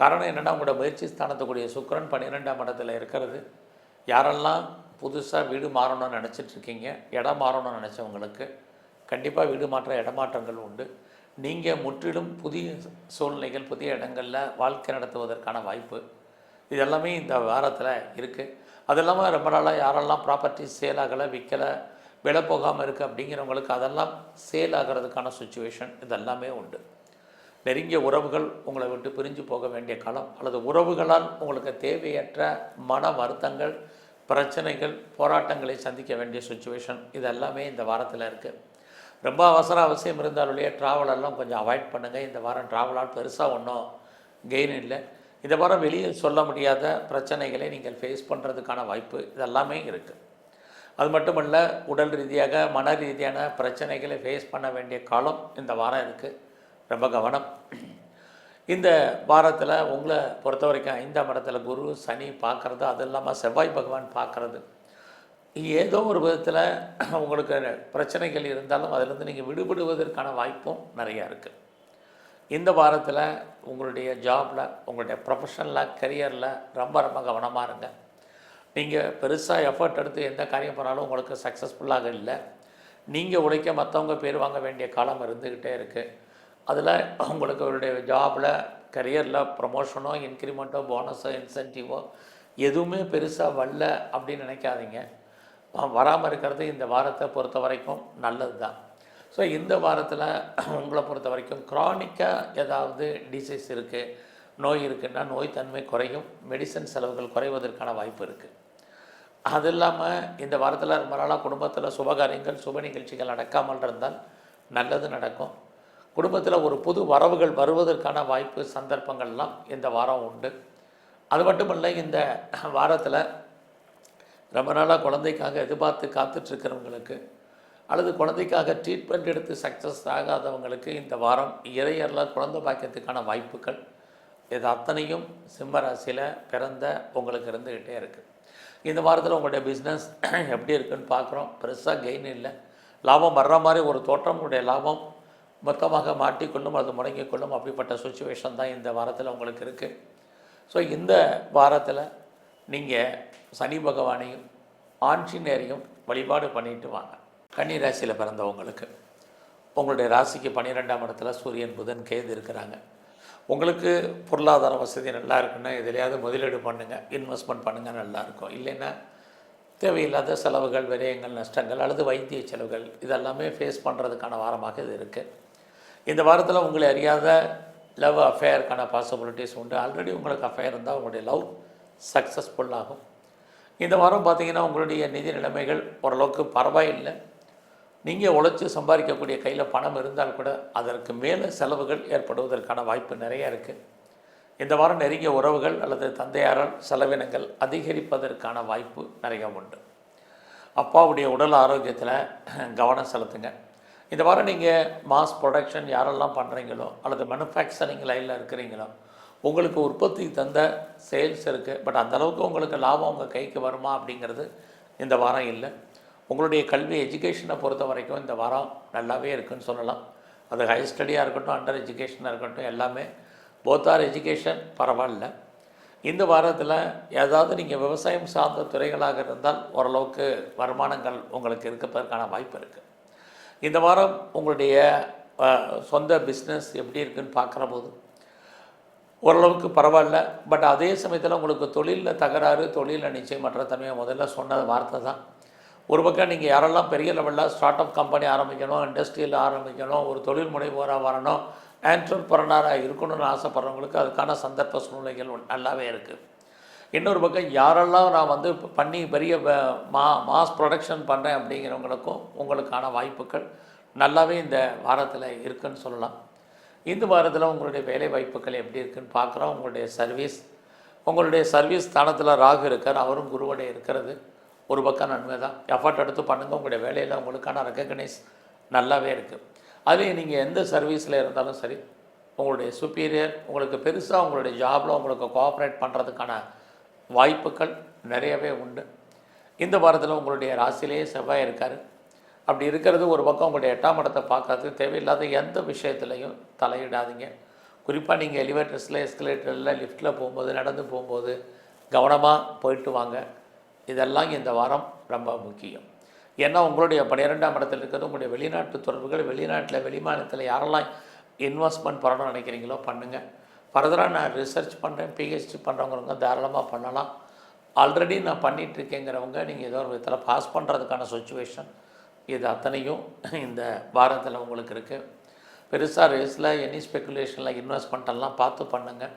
காரணம் என்னென்னா, உங்களோட முயற்சி ஸ்தானத்துக்குரிய சுக்கிரன் 12ஆம் இடத்துல இருக்கிறது. யாரெல்லாம் புதுசாக வீடு மாறணும்னு நினச்சிட்ருக்கீங்க, இடம் மாறணும்னு நினச்சவங்களுக்கு கண்டிப்பாக வீடு மாற்ற இடமாற்றங்கள் உண்டு. நீங்கள் முற்றிலும் புதிய சூழ்நிலைகள், புதிய இடங்களில் வாழ்க்கை நடத்துவதற்கான வாய்ப்பு இதெல்லாமே இந்த வாரத்தில் இருக்குது. அது இல்லாமல் ரொம்ப நாளாக யாரெல்லாம் ப்ராப்பர்ட்டி சேல் ஆகலை, விற்கலை, விலை போகாமல் இருக்குது அப்படிங்கிறவங்களுக்கு அதெல்லாம் சேல் ஆகிறதுக்கான சுச்சுவேஷன் இதெல்லாமே உண்டு. நெருங்கிய உறவுகள் உங்களை விட்டு பிரிஞ்சு போக வேண்டிய காலம், அல்லது உறவுகளால் உங்களுக்கு தேவையற்ற மன வருத்தங்கள், பிரச்சனைகள், போராட்டங்களை சந்திக்க வேண்டிய சுச்சுவேஷன் இதெல்லாமே இந்த வாரத்தில் இருக்குது. ரொம்ப அவசியம் இருந்தாலுடைய ட்ராவலெல்லாம் கொஞ்சம் அவாய்ட் பண்ணுங்கள். இந்த வாரம் ட்ராவலால் பெருசாக ஒன்றும் கெயின் இல்லை. இந்த வாரம் வெளியே சொல்ல முடியாத பிரச்சனைகளை நீங்கள் ஃபேஸ் பண்ணுறதுக்கான வாய்ப்பு இதெல்லாமே இருக்குது. அது மட்டுமல்ல, உடல் ரீதியாக மன ரீதியான பிரச்சனைகளை ஃபேஸ் பண்ண வேண்டிய காலம் இந்த வாரம் இருக்குது. ரொம்ப கவனம். இந்த வாரத்தில் உங்களை பொறுத்த வரைக்கும் 5ஆம் இடத்துல குரு சனி பார்க்குறது, அது இல்லாமல் செவ்வாய் பகவான் பார்க்குறது, ஏதோ ஒரு விதத்தில் உங்களுக்கு பிரச்சனைகள் இருந்தாலும் அதிலிருந்து நீங்கள் விடுபடுவதற்கான வாய்ப்பும் நிறையா இருக்குது. இந்த வாரத்தில் உங்களுடைய ஜாபில், உங்களுடைய ப்ரொஃபஷனலில், கரியரில் ரொம்ப கவனமாக இருங்க. நீங்கள் பெருசாக எஃபர்ட் எடுத்து எந்த காரியம் பண்ணாலும் உங்களுக்கு சக்ஸஸ்ஃபுல்லாக இல்லை. நீங்கள் உழைக்க மற்றவங்க பேர் வாங்க வேண்டிய காலம் இருந்துக்கிட்டே இருக்குது. அதில் உங்களுடைய ஜாபில், கரியரில் ப்ரமோஷனோ, இன்க்ரிமெண்ட்டோ, போனஸோ, இன்சென்டிவோ எதுவுமே பெருசாக வரல அப்படின்னு நினைக்காதீங்க. வராமல் இருக்கிறது இந்த வாரத்தை பொறுத்த வரைக்கும் நல்லது தான். ஸோ இந்த வாரத்தில் உங்களை பொறுத்த வரைக்கும் க்ரானிக்காக ஏதாவது டிசீஸ் இருக்குது, நோய் இருக்குன்னா நோய் தன்மை குறையும், மெடிசன் செலவுகள் குறைவதற்கான வாய்ப்பு இருக்குது. அது இல்லாமல் இந்த வாரத்தில் ரொம்ப நாளாக குடும்பத்தில் சுபகாரியங்கள், சுப நிகழ்ச்சிகள் நடக்காமல் இருந்தால் நல்லது நடக்கும். குடும்பத்தில் ஒரு புது வரவுகள் வருவதற்கான வாய்ப்பு, சந்தர்ப்பங்கள்லாம் இந்த வாரம் உண்டு. அது மட்டுமல்ல, இந்த வாரத்தில் ரொம்ப நாளாக குழந்தைக்காக எதிர்பார்த்து காத்துட்ருக்கிறவங்களுக்கு அல்லது குழந்தைக்காக ட்ரீட்மெண்ட் எடுத்து சக்ஸஸ் ஆகாதவங்களுக்கு இந்த வாரம் இறையரில் குழந்தை பாக்கியத்துக்கான வாய்ப்புகள் இது அத்தனையும் சிம்ம ராசியில் பிறந்த உங்களுக்கு இருந்துக்கிட்டே இருக்குது. இந்த வாரத்தில் உங்களுடைய பிஸ்னஸ் எப்படி இருக்குன்னு பார்க்குறோம். பெருசாக கெயின் இல்லை. லாபம் வர்ற மாதிரி ஒரு தோற்றம், உங்களுடைய லாபம் மொத்தமாக மாட்டிக்கொள்ளும், அது முடங்கிக்கொள்ளும். அப்படிப்பட்ட சுச்சுவேஷன் தான் இந்த வாரத்தில் உங்களுக்கு இருக்குது. ஸோ இந்த வாரத்தில் நீங்கள் சனி பகவானையும் ஆஞ்சநேயரையும் வழிபாடு பண்ணிட்டு வாங்க. கன்னி ராசியில் பிறந்தவங்களுக்கு உங்களுடைய ராசிக்கு 12ஆம் இடத்துல சூரியன், புதன், கேது இருக்கிறாங்க. உங்களுக்கு பொருளாதார வசதி நல்லா இருக்குன்னா எதுலையாவது முதலீடு பண்ணுங்கள், இன்வெஸ்ட்மெண்ட் பண்ணுங்கள், நல்லாயிருக்கும். இல்லைன்னா தேவையில்லாத செலவுகள், விரயங்கள், நஷ்டங்கள் அல்லது வைத்திய செலவுகள் இதெல்லாமே ஃபேஸ் பண்ணுறதுக்கான வாரமாக இது இருக்குது. இந்த வாரத்தில் உங்களை அறியாத லவ் அஃபேருக்கான பாசிபிலிட்டிஸ் உண்டு. ஆல்ரெடி உங்களுக்கு அஃபேர் இருந்தால் உங்களுடைய லவ் சக்ஸஸ்ஃபுல் ஆகும். இந்த வாரம் பார்த்திங்கன்னா உங்களுடைய நிதி நிலைமைகள் ஓரளவுக்கு பரவாயில்லை. நீங்கள் உழைச்சி சம்பாதிக்கக்கூடிய கையில் பணம் இருந்தால் கூட அதற்கு மேலே செலவுகள் ஏற்படுவதற்கான வாய்ப்பு நிறையா இருக்குது. இந்த வாரம் நெருங்கிய உறவுகள் அல்லது தந்தையாரால் செலவினங்கள் அதிகரிப்பதற்கான வாய்ப்பு நிறையா உண்டு. அப்பாவுடைய உடல் ஆரோக்கியத்தில் கவனம் செலுத்துங்க. இந்த வாரம் நீங்கள் மாஸ் ப்ரொடக்ஷன் யாரெல்லாம் பண்ணுறீங்களோ அல்லது மேனுஃபேக்சரிங் லைனில் இருக்கிறீங்களோ உங்களுக்கு உற்பத்தி தந்த சேல்ஸ் இருக்குது. பட் அந்தளவுக்கு உங்களுக்கு லாபம் உங்கள் கைக்கு வருமா அப்படிங்கிறது இந்த வாரம் இல்லை. உங்களுடைய கல்வி எஜுகேஷனை பொறுத்த வரைக்கும் இந்த வாரம் நல்லாவே இருக்குதுன்னு சொல்லலாம். அது ஹை ஸ்டடியாக இருக்கட்டும், அண்டர் எஜுகேஷனாக இருக்கட்டும், எல்லாமே போத் ஆர் எஜுகேஷன் பரவாயில்ல. இந்த வாரத்தில் ஏதாவது நீங்கள் விவசாயம் சார்ந்த துறைகளாக இருந்தால் ஓரளவுக்கு வருமானங்கள் உங்களுக்கு இருப்பதற்கான வாய்ப்பு இருக்குது. இந்த வாரம் உங்களுடைய சொந்த பிஸ்னஸ் எப்படி இருக்குதுன்னு பார்க்குற போது ஓரளவுக்கு பரவாயில்ல. பட் அதே சமயத்தில் உங்களுக்கு தொழிலில் தகராறு, தொழிலில் நிச்சயமற்ற தன்மையை முதல்ல சொன்ன வார்த்தை தான். ஒரு பக்கம் நீங்கள் யாரெல்லாம் பெரிய லெவலில் ஸ்டார்ட் அப் கம்பெனி ஆரம்பிக்கணும், இண்டஸ்ட்ரியில் ஆரம்பிக்கணும், ஒரு தொழில் முனைவோராக வரணும், ஆண்டர்பிரனராக இருக்கணும்னு ஆசைப்படுறவங்களுக்கு அதுக்கான சந்தர்ப்ப சூழ்நிலைகள் நல்லாவே இருக்குது. இன்னொரு பக்கம் யாரெல்லாம் நான் வந்து பண்ணி பெரிய மாஸ் ப்ரொடக்ஷன் பண்ணுறேன் அப்படிங்கிறவங்களுக்கும் உங்களுக்கான வாய்ப்புகள் நல்லாவே இந்த வாரத்தில் இருக்குதுன்னு சொல்லலாம். இந்த வாரத்தில் உங்களுடைய வேலை வாய்ப்புகள் எப்படி இருக்குதுன்னு பார்க்குறோம். உங்களுடைய சர்வீஸ் ஸ்தானத்தில் ராகு இருக்கார், அவரும் குருவோடைய இருக்கிறது ஒரு பக்கம் நன்மை தான். எஃபர்ட் எடுத்து பண்ணுங்கள். உங்களுடைய வேலையில் உங்களுக்கான ரெக்கக்னைஸ் நல்லாவே இருக்குது. அதுலேயும் நீங்கள் எந்த சர்வீஸில் இருந்தாலும் சரி, உங்களுடைய சுப்பீரியர் உங்களுக்கு பெருசாக உங்களுடைய ஜாபில் உங்களுக்கு கோஆப்ரேட் பண்ணுறதுக்கான வாய்ப்புகள் நிறையவே உண்டு. இந்த வாரத்தில் உங்களுடைய ராசியிலேயே செவ்வாய் இருக்கார். அப்படி இருக்கிறது ஒரு பக்கம் உங்களுடைய 8ஆம் இடத்தை பார்க்காது. தேவையில்லாத எந்த விஷயத்துலையும் தலையிடாதீங்க. குறிப்பாக நீங்கள் எலிவேட்டர்ஸில், எஸ்கலேட்டரில், லிஃப்ட்டில் போகும்போது, நடந்து போகும்போது கவனமாக போயிட்டு வாங்க. இதெல்லாம் இந்த வாரம் ரொம்ப முக்கியம். ஏன்னா உங்களுடைய 12ஆம் இடத்தில் இருக்கிறது உங்களுடைய வெளிநாட்டு தொடர்புகள். வெளிநாட்டில், வெளிமாநிலத்தில் யாரெல்லாம் இன்வெஸ்ட்மெண்ட் பண்ணணும்னு நினைக்கிறீங்களோ பண்ணுங்கள். ஃபர்தராக நான் ரிசர்ச் பண்ணுறேன், பிஹெச்டி பண்ணுறவங்க தாராளமாக பண்ணலாம். ஆல்ரெடி நான் பண்ணிகிட்ருக்கேங்கிறவங்க நீங்கள் ஏதோ ஒரு விதத்தில் பாஸ் பண்ணுறதுக்கான சுச்சுவேஷன் இது அத்தனையும் இந்த வாரத்தில் உங்களுக்கு இருக்குது. பெருசாக ரேஸில் எனி ஸ்பெக்குலேஷனில் இன்வெஸ்ட்மெண்ட்டெல்லாம் பார்த்து பண்ணுங்கள்.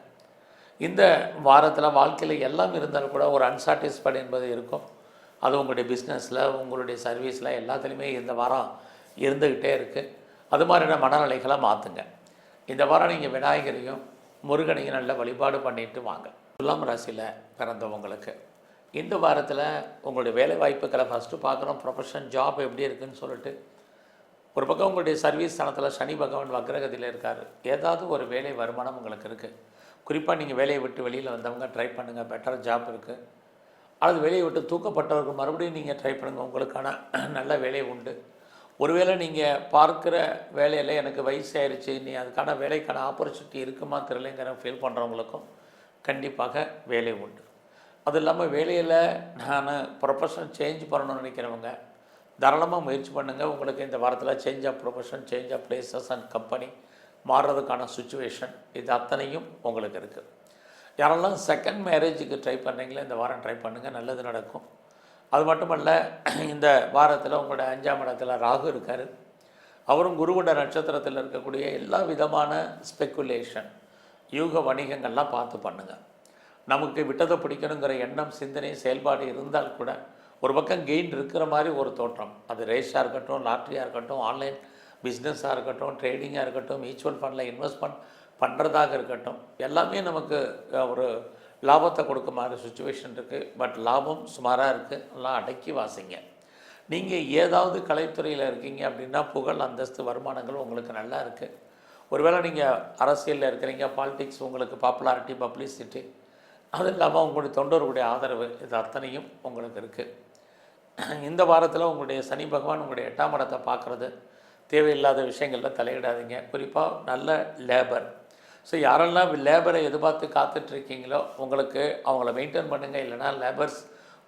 இந்த வாரத்தில் வாழ்க்கையில் எல்லாம் இருந்தாலும் கூட ஒரு அன்சாட்டிஸ்ஃபைடு என்பது இருக்கும். அது உங்களுடைய பிஸ்னஸில், உங்களுடைய சர்வீஸில் எல்லாத்துலேயுமே இந்த வாரம் இருந்துக்கிட்டே இருக்குது. அது மாதிரியான மனநிலைகளை மாற்றுங்க. இந்த வாரம் நீங்கள் விநாயகரையும் முருகனையும் நல்ல வழிபாடு பண்ணிட்டு வாங்க. துலாம் ராசியில் பிறந்தவங்களுக்கு இந்த வாரத்தில் உங்களுடைய வேலை வாய்ப்புகளை ஃபஸ்ட்டு பார்க்குறோம். ப்ரொஃபஷன், ஜாப் எப்படி இருக்குதுன்னு சொல்லிட்டு ஒரு பக்கம் உங்களுடைய சர்வீஸ் ஸ்தானத்தில் சனி பகவான் வக்ரகதியில் இருக்கார். ஏதாவது ஒரு வேலை வருமானம் உங்களுக்கு இருக்குது. குறிப்பாக நீங்கள் வேலையை விட்டு வெளியில் வந்தவங்க ட்ரை பண்ணுங்கள், பெட்டர் ஜாப் இருக்குது. அது வேலையை விட்டு தூக்கப்பட்டவர்கள் மறுபடியும் நீங்கள் ட்ரை பண்ணுங்கள், உங்களுக்கான நல்ல வேலை உண்டு. ஒருவேளை நீங்கள் பார்க்குற வேலையில் எனக்கு வயசு ஆயிடுச்சு, நீ அதுக்கான வேலைக்கான ஆப்பர்ச்சுனிட்டி இருக்குமா தெரியலைங்கிற ஃபீல் பண்ணுறவங்களுக்கும் கண்டிப்பாக வேலை உண்டு. அது இல்லாமல் வேலையில் நான் ப்ரொஃபஷன் சேஞ்ச் பண்ணணும்னு நினைக்கிறவங்க தாராளமாக முயற்சி பண்ணுங்கள். உங்களுக்கு இந்த வாரத்தில் change of profession, change of places and company மாறுறதுக்கான சுச்சுவேஷன் இது அத்தனையும் உங்களுக்கு இருக்குது. யாரெல்லாம் செகண்ட் மேரேஜுக்கு ட்ரை பண்ணுறீங்களோ இந்த வாரம் ட்ரை பண்ணுங்கள், நல்லது நடக்கும். அது மட்டுமல்ல, இந்த வாரத்தில் உங்களுடைய 5ஆம் இடத்துல ராகு இருக்கார். அவரும் குருவோட நட்சத்திரத்தில் இருக்கக்கூடிய எல்லா விதமான ஸ்பெக்குலேஷன், யூக வணிகங்கள்லாம் பார்த்து பண்ணுங்கள். நமக்கு விட்டதை பிடிக்கணுங்கிற எண்ணம், சிந்தனை, செயல்பாடு இருந்தால் கூட ஒரு பக்கம் கெயின் இருக்கிற மாதிரி ஒரு தோற்றம். அது ரேஸாக இருக்கட்டும், லாட்ரியாக இருக்கட்டும், ஆன்லைன் பிஸ்னஸாக இருக்கட்டும், ட்ரேடிங்காக இருக்கட்டும், மியூச்சுவல் ஃபண்டில் இன்வெஸ்ட்மெண்ட் பண்ணுறதாக இருக்கட்டும், எல்லாமே நமக்கு ஒரு லாபத்தை கொடுக்க மாதிரி சுச்சுவேஷன் இருக்குது. பட் லாபம் சுமாராக இருக்குது. எல்லாம் அடக்கி வாசிங்க. நீங்கள் ஏதாவது கலைத்துறையில் இருக்கீங்க அப்படின்னா புகழ், அந்தஸ்து, வருமானங்கள் உங்களுக்கு நல்லா இருக்குது. ஒருவேளை நீங்கள் அரசியலில் இருக்கிறீங்க, பாலிடிக்ஸ், உங்களுக்கு பாப்புலாரிட்டி, பப்ளிசிட்டி, அது இல்லாமல் உங்களுடைய தொண்டர்களுடைய ஆதரவு, இது அத்தனையும் உங்களுக்கு இருக்குது. இந்த வாரத்தில் உங்களுடைய சனி பகவான் உங்களுடைய 8ஆம் இடத்தை பார்க்குறது. தேவையில்லாத விஷயங்களில் தலையிடாதீங்க. குறிப்பாக நல்ல லேபர். ஸோ யாரெல்லாம் லேபரை எதிர்பார்த்து காத்துட்ருக்கீங்களோ உங்களுக்கு அவங்கள மெயின்டைன் பண்ணுங்கள். இல்லைனா லேபர்ஸ்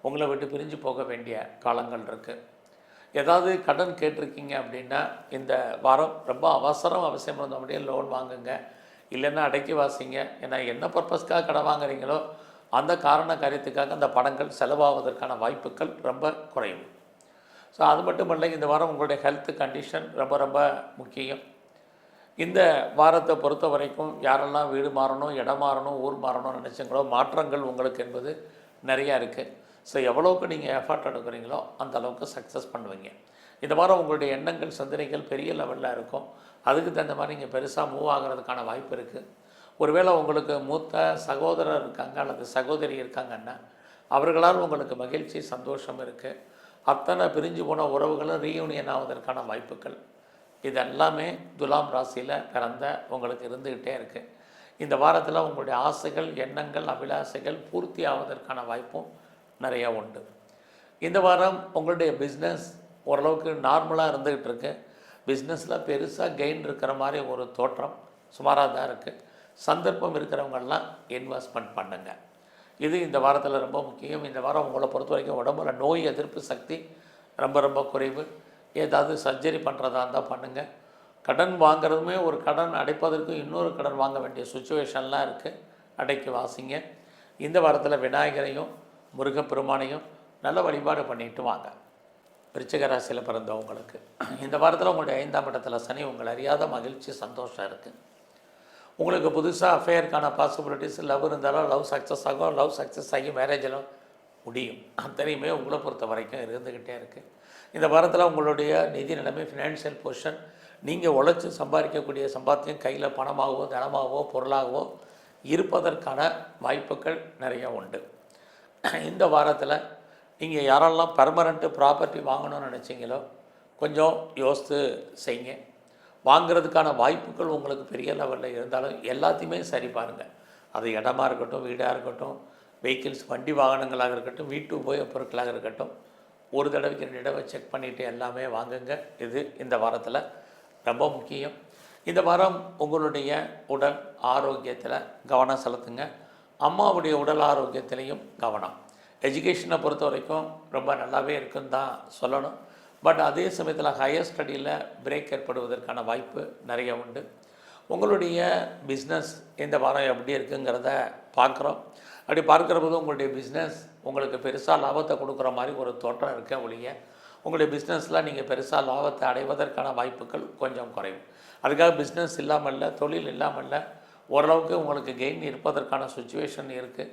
உங்களை விட்டு பிரிஞ்சு போக வேண்டிய காலங்கள் இருக்குது. ஏதாவது கடன் கேட்டிருக்கீங்க அப்படின்னா இந்த வாரம் ரொம்ப அவசியம் இருந்த அப்படியே லோன் வாங்குங்க. இல்லைன்னா அடக்கி வாசிங்க. ஏன்னா என்ன பர்பஸ்க்காக கடன் வாங்குறீங்களோ அந்த காரண காரியத்துக்காக அந்த பணங்கள் செலவாவதற்கான வாய்ப்புகள் ரொம்ப குறையும். ஸோ அது மட்டும் இல்லை, இந்த வாரம் உங்களுடைய ஹெல்த் கண்டிஷன் ரொம்ப ரொம்ப முக்கியம். இந்த வாரத்தை பொறுத்த வரைக்கும் யாரெல்லாம் வீடு மாறணும், இடம் மாறணும், ஊர் மாறணும்னு நினச்சிங்களோ மாற்றங்கள் உங்களுக்கு என்பது நிறையா இருக்குது. ஸோ எவ்வளோக்கு நீங்கள் எஃபர்ட் எடுக்கிறீங்களோ அந்த அளவுக்கு சக்ஸஸ் பண்ணுவீங்க. இந்த வாரம் உங்களுடைய எண்ணங்கள் சிந்தனைகள் பெரிய லெவலில் இருக்கும். அதுக்கு தகுந்த மாதிரி நீங்கள் பெருசாக மூவ் ஆகிறதுக்கான வாய்ப்பு இருக்குது. ஒருவேளை உங்களுக்கு மூத்த சகோதரர் இருக்காங்க அல்லது சகோதரி இருக்காங்கன்னா அவர்களால் உங்களுக்கு மகிழ்ச்சி சந்தோஷம் இருக்குது. அத்தனை பிரிஞ்சு போன உறவுகளும் ரீயூனியன் ஆவதற்கான வாய்ப்புகள் இதெல்லாமே துலாம் ராசியில் பிறந்த உங்களுக்கு இருந்துக்கிட்டே இருக்குது. இந்த வாரத்தில் உங்களுடைய ஆசைகள் எண்ணங்கள் அபிலாசைகள் பூர்த்தி ஆவதற்கான வாய்ப்பும் நிறையா உண்டு. இந்த வாரம் உங்களுடைய பிஸ்னஸ் ஓரளவுக்கு நார்மலாக இருந்துக்கிட்டு இருக்கு. பிஸ்னஸில் பெருசாக கெயின் இருக்கிற மாதிரி ஒரு தோற்றம் சுமாராக தான் இருக்குது. சந்தர்ப்பம் இருக்கிறவங்கெல்லாம் இன்வெஸ்ட்மெண்ட் பண்ணுங்கள். இது இந்த வாரத்தில் ரொம்ப முக்கியம். இந்த வாரம் உங்களை பொறுத்த வரைக்கும் உடம்புல நோய் எதிர்ப்பு சக்தி ரொம்ப ரொம்ப குறைவு. ஏதாவது சர்ஜரி பண்ணுறதா இருந்தால் பண்ணுங்கள். கடன் வாங்குறதுமே ஒரு கடன் அடைப்பதற்கு இன்னொரு கடன் வாங்க வேண்டிய சுச்சுவேஷன்லாம் இருக்குது. அடைக்கி வாசிங்க. இந்த வாரத்தில் விநாயகரையும் முருகப்பெருமானையும் நல்ல வழிபாடு பண்ணிட்டு வாங்க. விருச்சிக ராசியில் பிறந்தவங்களுக்கு இந்த வாரத்தில் உங்களுடைய 5ஆம் இடத்துல சனி உங்களை அறியாத மகிழ்ச்சி சந்தோஷம் இருக்குது. உங்களுக்கு புதுசாக அஃபேருக்கான பாசிபிலிட்டிஸ் லவ் இருந்தாலும் லவ் சக்ஸஸ் ஆகும். லவ் சக்ஸஸ் ஆகி மேரேஜெல்லாம் முடியும். அத்தனையுமே உங்களை பொறுத்த வரைக்கும் இருந்துக்கிட்டே இருக்குது. இந்த வாரத்தில் உங்களுடைய நிதி நிலைமை ஃபினான்ஷியல் பொசிஷன் நீங்கள் உழைச்சி சம்பாதிக்கக்கூடிய சம்பாத்தியம் கையில் பணமாகவோ தனமாகவோ பொருளாகவோ இருப்பதற்கான வாய்ப்புகள் நிறைய உண்டு. இந்த வாரத்தில் நீங்கள் யாரெல்லாம் பெர்மனண்ட்டு ப்ராப்பர்ட்டி வாங்கணும்னு நினச்சிங்களோ கொஞ்சம் யோசித்து செய்யுங்க. வாங்கிறதுக்கான வாய்ப்புகள் உங்களுக்கு பெரிய லெவலில் இருந்தாலும் எல்லாத்தையுமே சரி பாருங்கள். அது இடமா இருக்கட்டும், வீடாக இருக்கட்டும், வெஹிக்கிள்ஸ் வண்டி வாகனங்களாக இருக்கட்டும், வீட்டு உபயோகப் பொருட்களாக இருக்கட்டும், ஒரு தடவைக்கு 2 தடவை செக் பண்ணிவிட்டு எல்லாமே வாங்குங்க. இது இந்த வாரத்தில் ரொம்ப முக்கியம். இந்த வாரம் உங்களுடைய உடல் ஆரோக்கியத்தில் கவனம் செலுத்துங்க. அம்மாவுடைய உடல் ஆரோக்கியத்திலையும் கவனம். எஜுகேஷனை பொறுத்த வரைக்கும் ரொம்ப நல்லாவே இருக்குன்னு தான் சொல்லணும். பட் அதே சமயத்தில் ஹையர் ஸ்டடியில் பிரேக் ஏற்படுவதற்கான வாய்ப்பு நிறைய உண்டு. உங்களுடைய பிஸ்னஸ் இந்த வாரம் எப்படி இருக்குங்கிறத பார்க்குறோம். அப்படி பார்க்குற போது உங்களுடைய பிஸ்னஸ் உங்களுக்கு பெருசாக லாபத்தை கொடுக்குற மாதிரி ஒரு தோற்றம் இருக்க ஒழிய உங்களுடைய பிஸ்னஸில் நீங்கள் பெருசாக லாபத்தை அடைவதற்கான வாய்ப்புகள் கொஞ்சம் குறையும். அதுக்காக பிஸ்னஸ் இல்லாமல் இல்லை, தொழில் இல்லாமல் இல்லை, ஓரளவுக்கு உங்களுக்கு கெயின் இருப்பதற்கான சுச்சுவேஷன் இருக்குது.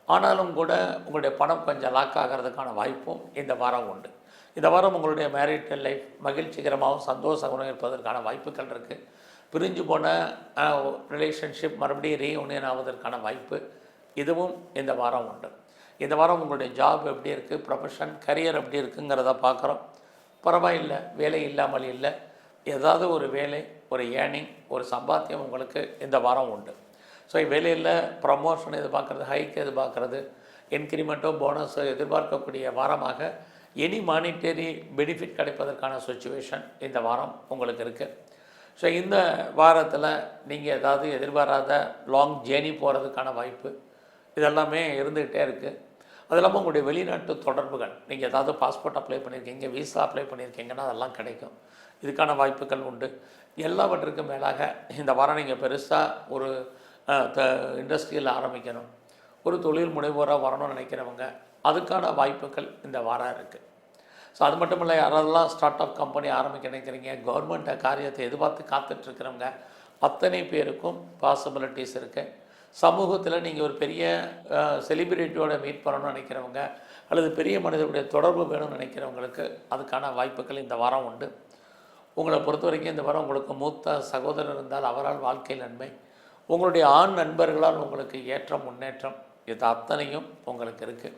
ஆனாலும் கூட உங்களுடைய பணம் கொஞ்சம் லாக் ஆகிறதுக்கான வாய்ப்பும் இந்த வாரம் உண்டு. இந்த வாரம் உங்களுடைய மேரிட்டல் லைஃப் மகிழ்ச்சிகரமாகவும் சந்தோஷமாகவும் இருப்பதற்கான வாய்ப்புகள் இருக்குது. பிரிஞ்சு போன ரிலேஷன்ஷிப் மறுபடியும் ரீயூனியன் ஆவதற்கான வாய்ப்பு இதுவும் இந்த வாரம் உண்டு. இந்த வாரம் உங்களுடைய ஜாப் எப்படி இருக்குது, ப்ரொஃபஷன் கரியர் எப்படி இருக்குங்கிறத பார்க்குறோம். பரவாயில்லை, வேலை இல்லாமல் இல்லை, ஏதாவது ஒரு வேலை, ஒரு ஏர்னிங், ஒரு சம்பாத்தியம் உங்களுக்கு இந்த வாரம் உண்டு. ஸோ வேலையில் ப்ரமோஷன் எதிர்பார்க்குறது, ஹைக் எதிர்பார்க்குறது, இன்க்ரிமெண்ட்டோ போனஸோ எதிர்பார்க்கக்கூடிய வாரமாக எனி மானிட்டரி பெனிஃபிட் கிடைப்பதற்கான சுச்சுவேஷன் இந்த வாரம் உங்களுக்கு இருக்குது. ஸோ இந்த வாரத்தில் நீங்கள் ஏதாவது எதிர்பாராத லாங் ஜேர்னி போகிறதுக்கான வாய்ப்பு இதெல்லாமே இருந்துக்கிட்டே இருக்குது. அது இல்லாமல் உங்களுடைய வெளிநாட்டு தொடர்புகள், நீங்கள் ஏதாவது பாஸ்போர்ட் அப்ளை பண்ணியிருக்கீங்க, விசா அப்ளை பண்ணியிருக்கீங்கன்னா அதெல்லாம் கிடைக்கும். இதுக்கான வாய்ப்புகள் உண்டு. எல்லாவற்றுக்கும் மேலாக இந்த வாரம் நீங்கள் பெருசாக ஒரு இண்டஸ்ட்ரியில் ஆரம்பிக்கணும், ஒரு தொழில் முனைவோராக வரணும்னு நினைக்கிறவங்க அதுக்கான வாய்ப்புகள் இந்த வாரம் இருக்குது. ஸோ அது மட்டும் இல்லை, யாரெல்லாம் ஸ்டார்ட் அப் கம்பெனி ஆரம்பிக்க நினைக்கிறீங்க, கவர்மெண்ட்டை காரியத்தை எதிர்பார்த்து காத்துட்ருக்கிறவங்க அத்தனை பேருக்கும் பாசிபிலிட்டிஸ் இருக்குது. சமூகத்தில் நீங்கள் ஒரு பெரிய செலிபிரிட்டியோட மீட் பண்ணணும்னு நினைக்கிறவங்க அல்லது பெரிய மனிதர்களுடைய தொடர்பு வேணும்னு நினைக்கிறவங்களுக்கு அதுக்கான வாய்ப்புகள் இந்த வாரம் உண்டு. உங்களை பொறுத்த வரைக்கும் இந்த வாரம் உங்களுக்கு மூத்த சகோதரர் இருந்தால் அவரால் வாழ்க்கை நன்மை, உங்களுடைய ஆண் நண்பர்களால் உங்களுக்கு ஏற்றம் முன்னேற்றம், இது அத்தனையும் உங்களுக்கு இருக்குது.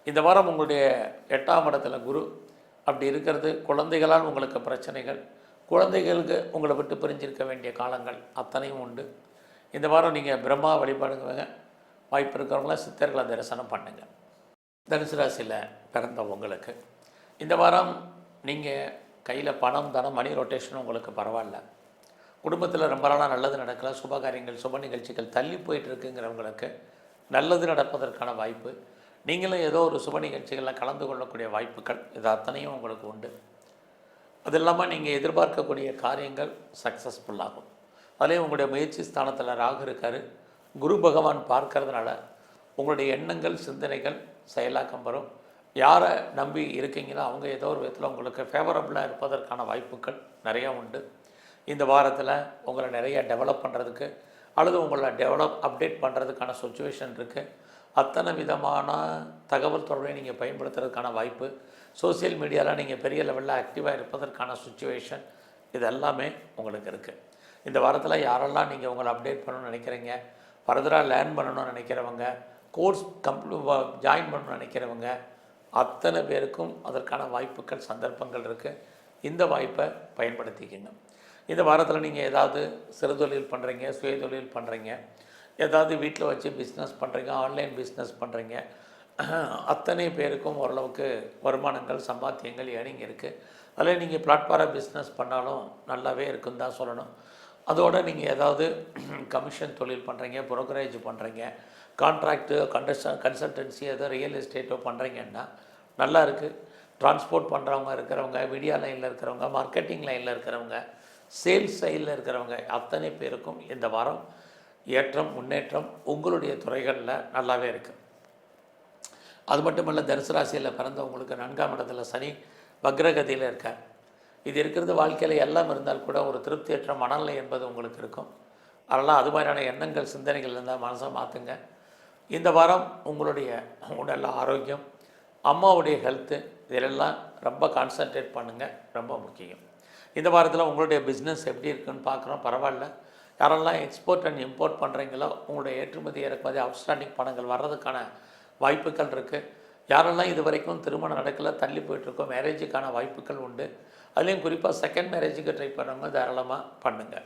இந்த வாரம் உங்களுடைய 8ஆம் இடத்துல குரு அப்படி இருக்கிறது. குழந்தைகளால் உங்களுக்கு பிரச்சனைகள், குழந்தைகளுக்கு உங்களை விட்டு பிரிஞ்சிருக்க வேண்டிய காலங்கள் அத்தனையும் உண்டு. இந்த வாரம் நீங்கள் பிரம்மா வழிபாடுங்க, வாய்ப்பு இருக்கிறவங்களாம் சித்தர்களை தரிசனம் பண்ணுங்கள். தனுசு ராசியில் பிறந்த உங்களுக்கு இந்த வாரம் நீங்கள் கையில் பணம் தனம் மணி ரொட்டேஷன் உங்களுக்கு பரவாயில்ல. குடும்பத்தில் ரொம்ப நாளாக நல்லது நடக்கல, சுப காரியங்கள் சுப நிகழ்ச்சிகள் தள்ளி போயிட்டுருக்குங்கிறவங்களுக்கு நல்லது நடப்பதற்கான வாய்ப்பு, நீங்களும் ஏதோ ஒரு சுப நிகழ்ச்சிகளில் கலந்து கொள்ளக்கூடிய வாய்ப்புகள் இது அத்தனையும் உங்களுக்கு உண்டு. அது இல்லாமல் நீங்கள் எதிர்பார்க்கக்கூடிய காரியங்கள் சக்ஸஸ்ஃபுல்லாகும். அதிலே உங்களுடைய முயற்சி ஸ்தானத்தில் ராகு இருக்கார். குரு பகவான் பார்க்கறதுனால உங்களுடைய எண்ணங்கள் சிந்தனைகள் செயலாக்கம் வரும். யாரை நம்பி இருக்கீங்களோ அவங்க ஏதோ ஒரு விதத்தில் உங்களுக்கு ஃபேவரபுளாக இருப்பதற்கான வாய்ப்புகள் நிறையா உண்டு. இந்த வாரத்தில் உங்களை நிறைய டெவலப் பண்ணுறதுக்கு அல்லது உங்களை அப்டேட் பண்ணுறதுக்கான சுச்சுவேஷன் இருக்குது. அத்தனை விதமான தகவல் தொடர்பை நீங்கள் பயன்படுத்துறதுக்கான வாய்ப்பு, சோசியல் மீடியாவில் நீங்கள் பெரிய லெவலில் ஆக்டிவாக இருப்பதற்கான சுச்சுவேஷன், இது எல்லாமே உங்களுக்கு இருக்குது. இந்த வாரத்தில் யாரெல்லாம் நீங்கள் உங்களை அப்டேட் பண்ணணும்னு நினைக்கிறீங்க, ஃபர்தராக லேர்ன் பண்ணணும்னு நினைக்கிறவங்க, கோர்ஸ் ஜாயின் பண்ணணும்னு நினைக்கிறவங்க அத்தனை பேருக்கும் அதற்கான வாய்ப்புகள் சந்தர்ப்பங்கள் இருக்குது. இந்த வாய்ப்பை பயன்படுத்திக்கங்க. இந்த வாரத்தில் நீங்கள் ஏதாவது சிறு தொழில் பண்ணுறீங்க, சுய தொழில் பண்ணுறீங்க, ஏதாவது வீட்டில் வச்சு பிஸ்னஸ் பண்ணுறீங்க, ஆன்லைன் பிஸ்னஸ் பண்ணுறீங்க, அத்தனை பேருக்கும் ஓரளவுக்கு வருமானங்கள் சம்பாத்தியங்கள் ஏர்னிங் இருக்குது. அதில் நீங்கள் பிளாட்ஃபார்ம் பிஸ்னஸ் பண்ணாலும் நல்லாவே இருக்குன்னு தான் சொல்லணும். அதோடு நீங்கள் ஏதாவது கமிஷன் தொழில் பண்ணுறீங்க, புரோக்கரேஜ் பண்ணுறீங்க, கான்ட்ராக்டு கன்சல்டன்சி ஏதோ ரியல் எஸ்டேட்டோ பண்ணுறீங்கன்னா நல்லா இருக்குது. டிரான்ஸ்போர்ட் பண்ணுறவங்க இருக்கிறவங்க, மீடியா லைனில் இருக்கிறவங்க, மார்க்கெட்டிங் லைனில் இருக்கிறவங்க, சேல்ஸ் சைடில் இருக்கிறவங்க அத்தனை பேருக்கும் இந்த வாரம் ஏற்றம் முன்னேற்றம் உங்களுடைய துறைகளில் நல்லாவே இருக்குது. அது மட்டும் இல்லை, தனுசு ராசியில் பிறந்தவங்களுக்கு 4ஆம் இடத்துல சனி வக்ரகதியில் இருக்கார். இது இருக்கிறது வாழ்க்கையில் எல்லாம் இருந்தால் கூட ஒரு திருப்தியற்ற மனநிலை என்பது உங்களுக்கு இருக்கும். அதெல்லாம் அது மாதிரியான எண்ணங்கள் சிந்தனைகள் இருந்தால் மனசை மாற்றுங்க. இந்த வாரம் உங்களுடைய உடல் ஆரோக்கியம், அம்மாவுடைய ஹெல்த்து, இதிலெல்லாம் ரொம்ப கான்சன்ட்ரேட் பண்ணுங்கள், ரொம்ப முக்கியம். இந்த வாரத்தில் உங்களுடைய பிஸ்னஸ் எப்படி இருக்குன்னு பார்க்குறோம். பரவாயில்ல. யாரெல்லாம் எக்ஸ்போர்ட் அண்ட் இம்போர்ட் பண்ணுறீங்களோ உங்களுடைய ஏற்றுமதி இறக்குமதி அவுட்ஸ்டாண்டிங் பணங்கள் வர்றதுக்கான வாய்ப்புகள் இருக்குது. யாரெல்லாம் இது வரைக்கும் திருமணம் நடக்கலை, தள்ளி போயிட்டுருக்கோம், மேரேஜுக்கான வாய்ப்புகள் உண்டு. அதுலேயும் குறிப்பாக செகண்ட் மேரேஜுக்கு ட்ரை பண்ணுறவங்க தாராளமாக பண்ணுங்கள்.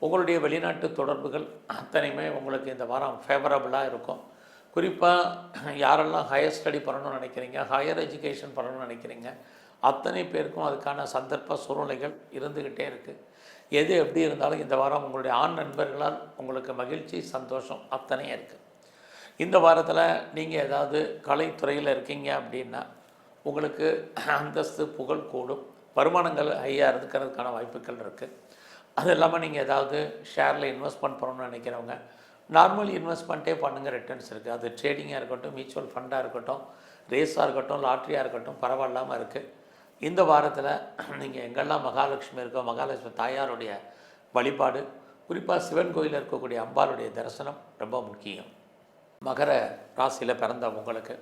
உங்களுடைய வெளிநாட்டு தொடர்புகள் அத்தனையுமே உங்களுக்கு இந்த வாரம் ஃபேவரபுளாக இருக்கும். குறிப்பாக யாரெல்லாம் ஹையர் ஸ்டடி பண்ணணும்னு நினைக்கிறீங்க, ஹையர் எஜுகேஷன் பண்ணணும்னு நினைக்கிறீங்க, அத்தனை பேருக்கும் அதுக்கான சந்தர்ப்ப சூழ்நிலைகள் இருந்துக்கிட்டே இருக்குது. எது எப்படி இருந்தாலும் இந்த வாரம் உங்களுடைய ஆண் நண்பர்களால் உங்களுக்கு மகிழ்ச்சி சந்தோஷம் அத்தனையும் இருக்குது. இந்த வாரத்தில் நீங்கள் ஏதாவது கலைத்துறையில் இருக்கீங்க அப்படின்னா உங்களுக்கு அந்தஸ்து புகழ் கூடும், வருமானங்கள் ஹையாக இருக்கிறதுக்கான வாய்ப்புகள் இருக்குது. அது இல்லாமல் நீங்கள் ஏதாவது ஷேரில் இன்வெஸ்ட்மெண்ட் பண்ணணும்னு நினைக்கிறவங்க நார்மல் இன்வெஸ்ட்மெண்ட்டே பண்ணுங்கள், ரிட்டர்ன்ஸ் இருக்குது. அது ட்ரேடிங்காக இருக்கட்டும், மியூச்சுவல் ஃபண்டாக இருக்கட்டும், ரேஸாக இருக்கட்டும், லாட்ரியாக இருக்கட்டும், பரவாயில்லாமல் இருக்குது. இந்த வாரத்தில் நீங்கள் எங்கெல்லாம் மகாலட்சுமி இருக்கோ மகாலட்சுமி தாயாருடைய வழிபாடு, குறிப்பாக சிவன் கோயிலில் இருக்கக்கூடிய அம்பாளுடைய தரிசனம் ரொம்ப முக்கியம். மகர ராசியில் பிறந்த உங்களுக்கு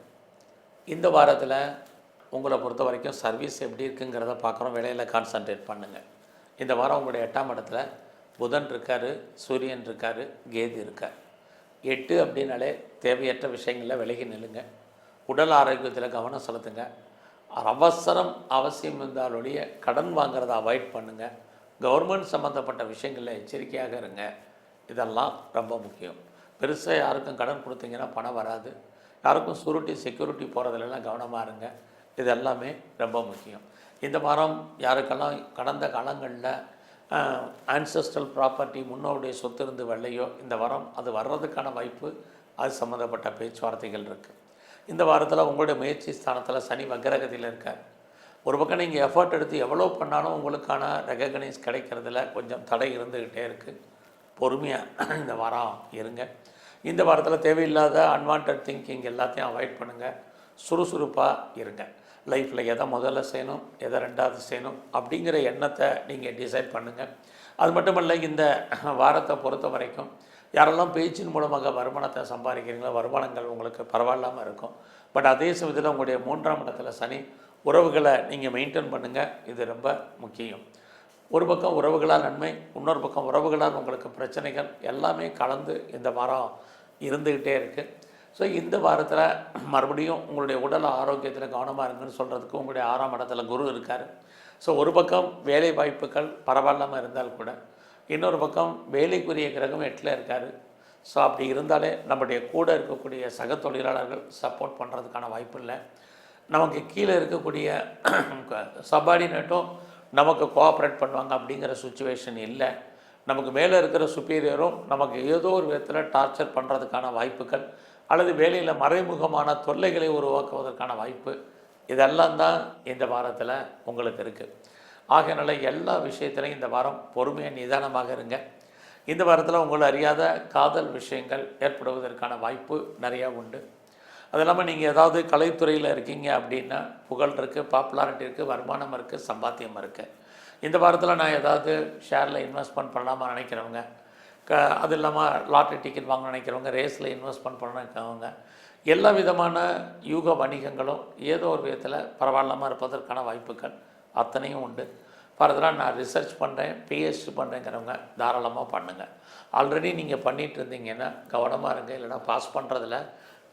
இந்த வாரத்தில் உங்களை பொறுத்த வரைக்கும் சர்வீஸ் எப்படி இருக்குங்கிறத பார்க்குறோம். வேலையில் கான்சன்ட்ரேட் பண்ணுங்கள். இந்த வாரம் உங்களுடைய 8ஆம் இடத்துல புதன் இருக்கார், சூரியன் இருக்கார், கேது இருக்கார். 8 அப்படின்னாலே தேவையற்ற விஷயங்களில் விலகி நில்லுங்க. உடல் ஆரோக்கியத்தில் கவனம் செலுத்துங்க. அவசரம் அவசியம் இருந்தாலொழிய கடன் வாங்கிறத அவாய்ட் பண்ணுங்கள். கவர்மெண்ட் சம்மந்தப்பட்ட விஷயங்களில் எச்சரிக்கையாக இருங்க. இதெல்லாம் ரொம்ப முக்கியம். பெருசாக யாருக்கும் கடன் கொடுத்தீங்கன்னா பணம் வராது. யாருக்கும் செக்யூரிட்டி போகிறதுலாம் கவனமாக இருங்க. இது எல்லாமே ரொம்ப முக்கியம். இந்த வாரம் யாருக்கெல்லாம் கடந்த காலங்களில் ஆன்செஸ்ட்ரல் ப்ராப்பர்ட்டி முன்னோருடைய சொத்து இருந்து வெள்ளையோ, இந்த வாரம் அது வர்றதுக்கான வாய்ப்பு, அது சம்மந்தப்பட்ட பேச்சுவார்த்தைகள் இருக்குது. இந்த வாரத்தில் உங்களுடைய முயற்சி ஸ்தானத்தில் சனி வக்ரகதியில் இருக்கார். ஒரு பக்கம் நீங்கள் எஃபர்ட் எடுத்து எவ்வளோ பண்ணாலும் உங்களுக்கான ரெகக்னைஸ் கிடைக்கிறதுல கொஞ்சம் தடை இருந்துக்கிட்டே இருக்குது. பொறுமையாக இந்த வாரம் இருங்க. இந்த வாரத்தில் தேவையில்லாத அன்வான்ட் திங்கிங் எல்லாத்தையும் அவாய்ட் பண்ணுங்கள். சுறுசுறுப்பாக இருங்க. லைஃப்பில் எதை முதல்ல செய்யணும், எதை ரெண்டாவது செய்யணும் அப்படிங்கிற எண்ணத்தை நீங்கள் டிசைட் பண்ணுங்கள். அது மட்டும் இல்லை, இந்த வாரத்தை பொறுத்த வரைக்கும் யாரெல்லாம் பேச்சின் மூலமாக வருமானத்தை சம்பாதிக்கிறீங்களோ வருமானங்கள் உங்களுக்கு பரவாயில்லாமல் இருக்கும். பட் அதே சமயத்தில் உங்களுடைய 3ஆம் இடத்துல சனி, உறவுகளை நீங்கள் மெயின்டைன் பண்ணுங்கள். இது ரொம்ப முக்கியம். ஒரு பக்கம் உறவுகளால் நன்மை, இன்னொரு பக்கம் உறவுகளால் உங்களுக்கு பிரச்சனைகள் எல்லாமே கலந்து இந்த வாரம் இருந்துக்கிட்டே இருக்குது. ஸோ இந்த வாரத்தில் மறுபடியும் உங்களுடைய உடல் ஆரோக்கியத்தில் கவனமாக இருங்கன்னு சொல்கிறதுக்கு உங்களுடைய 6ஆம் இடத்துல குரு இருக்கார். ஸோ ஒரு பக்கம் வேலை வாய்ப்புகள் பரவாயில்லாமல் இருந்தால் கூட இன்னொரு பக்கம் வேலைக்குரிய கிரகம் 8ல் இருக்கார். ஸோ அப்படி இருந்தாலே நம்முடைய கூட இருக்கக்கூடிய சக தொழிலாளர்கள் சப்போர்ட் பண்ணுறதுக்கான வாய்ப்பு இல்லை. நமக்கு கீழே இருக்கக்கூடிய சபார்டினேட்டும் நமக்கு கோஆப்ரேட் பண்ணுவாங்க அப்படிங்கிற சுச்சுவேஷன் இல்லை. நமக்கு மேலே இருக்கிற சுப்பீரியரும் நமக்கு ஏதோ ஒரு விதத்தில் டார்ச்சர் பண்ணுறதுக்கான வாய்ப்புகள் அல்லது வேலையில் மறைமுகமான தொல்லைகளை உருவாக்குவதற்கான வாய்ப்பு, இதெல்லாம் தான் இந்த வாரத்தில் உங்களுக்கு இருக்குது. ஆகையினால எல்லா விஷயத்துலையும் இந்த வாரம் பொறுமையாக நிதானமாக இருங்க. இந்த வாரத்தில் உங்களை அறியாத காதல் விஷயங்கள் ஏற்படுவதற்கான வாய்ப்பு நிறையா உண்டு. அது இல்லாமல் நீங்கள் ஏதாவது கலைத்துறையில் இருக்கீங்க அப்படின்னா புகழ் இருக்குது, பாப்புலாரிட்டி இருக்குது, வருமானம் இருக்குது, சம்பாத்தியம் இருக்குது. இந்த வாரத்தில் நான் ஏதாவது ஷேரில் இன்வெஸ்ட்மெண்ட் பண்ணலாமா நினைக்கிறவங்க, அது இல்லாமல் லாட்ரி டிக்கெட் வாங்க நினைக்கிறவங்க, ரேஸில் இன்வெஸ்ட்மெண்ட் பண்ண நினைக்கிறவங்க, எல்லா விதமான யூக வணிகங்களும் ஏதோ ஒரு விதத்தில் பரவாயில்லாமல் இருப்பதற்கான வாய்ப்புகள் அத்தனையும் உண்டு. ஃபர்தராக நான் ரிசர்ச் பண்ணுறேன், பிஹெச்டி பண்ணுறேங்கிறவங்க தாராளமாக பண்ணுங்கள். ஆல்ரெடி நீங்கள் பண்ணிகிட்டு இருந்தீங்கன்னா கவனமாக இருங்க, இல்லைனா பாஸ் பண்ணுறதுல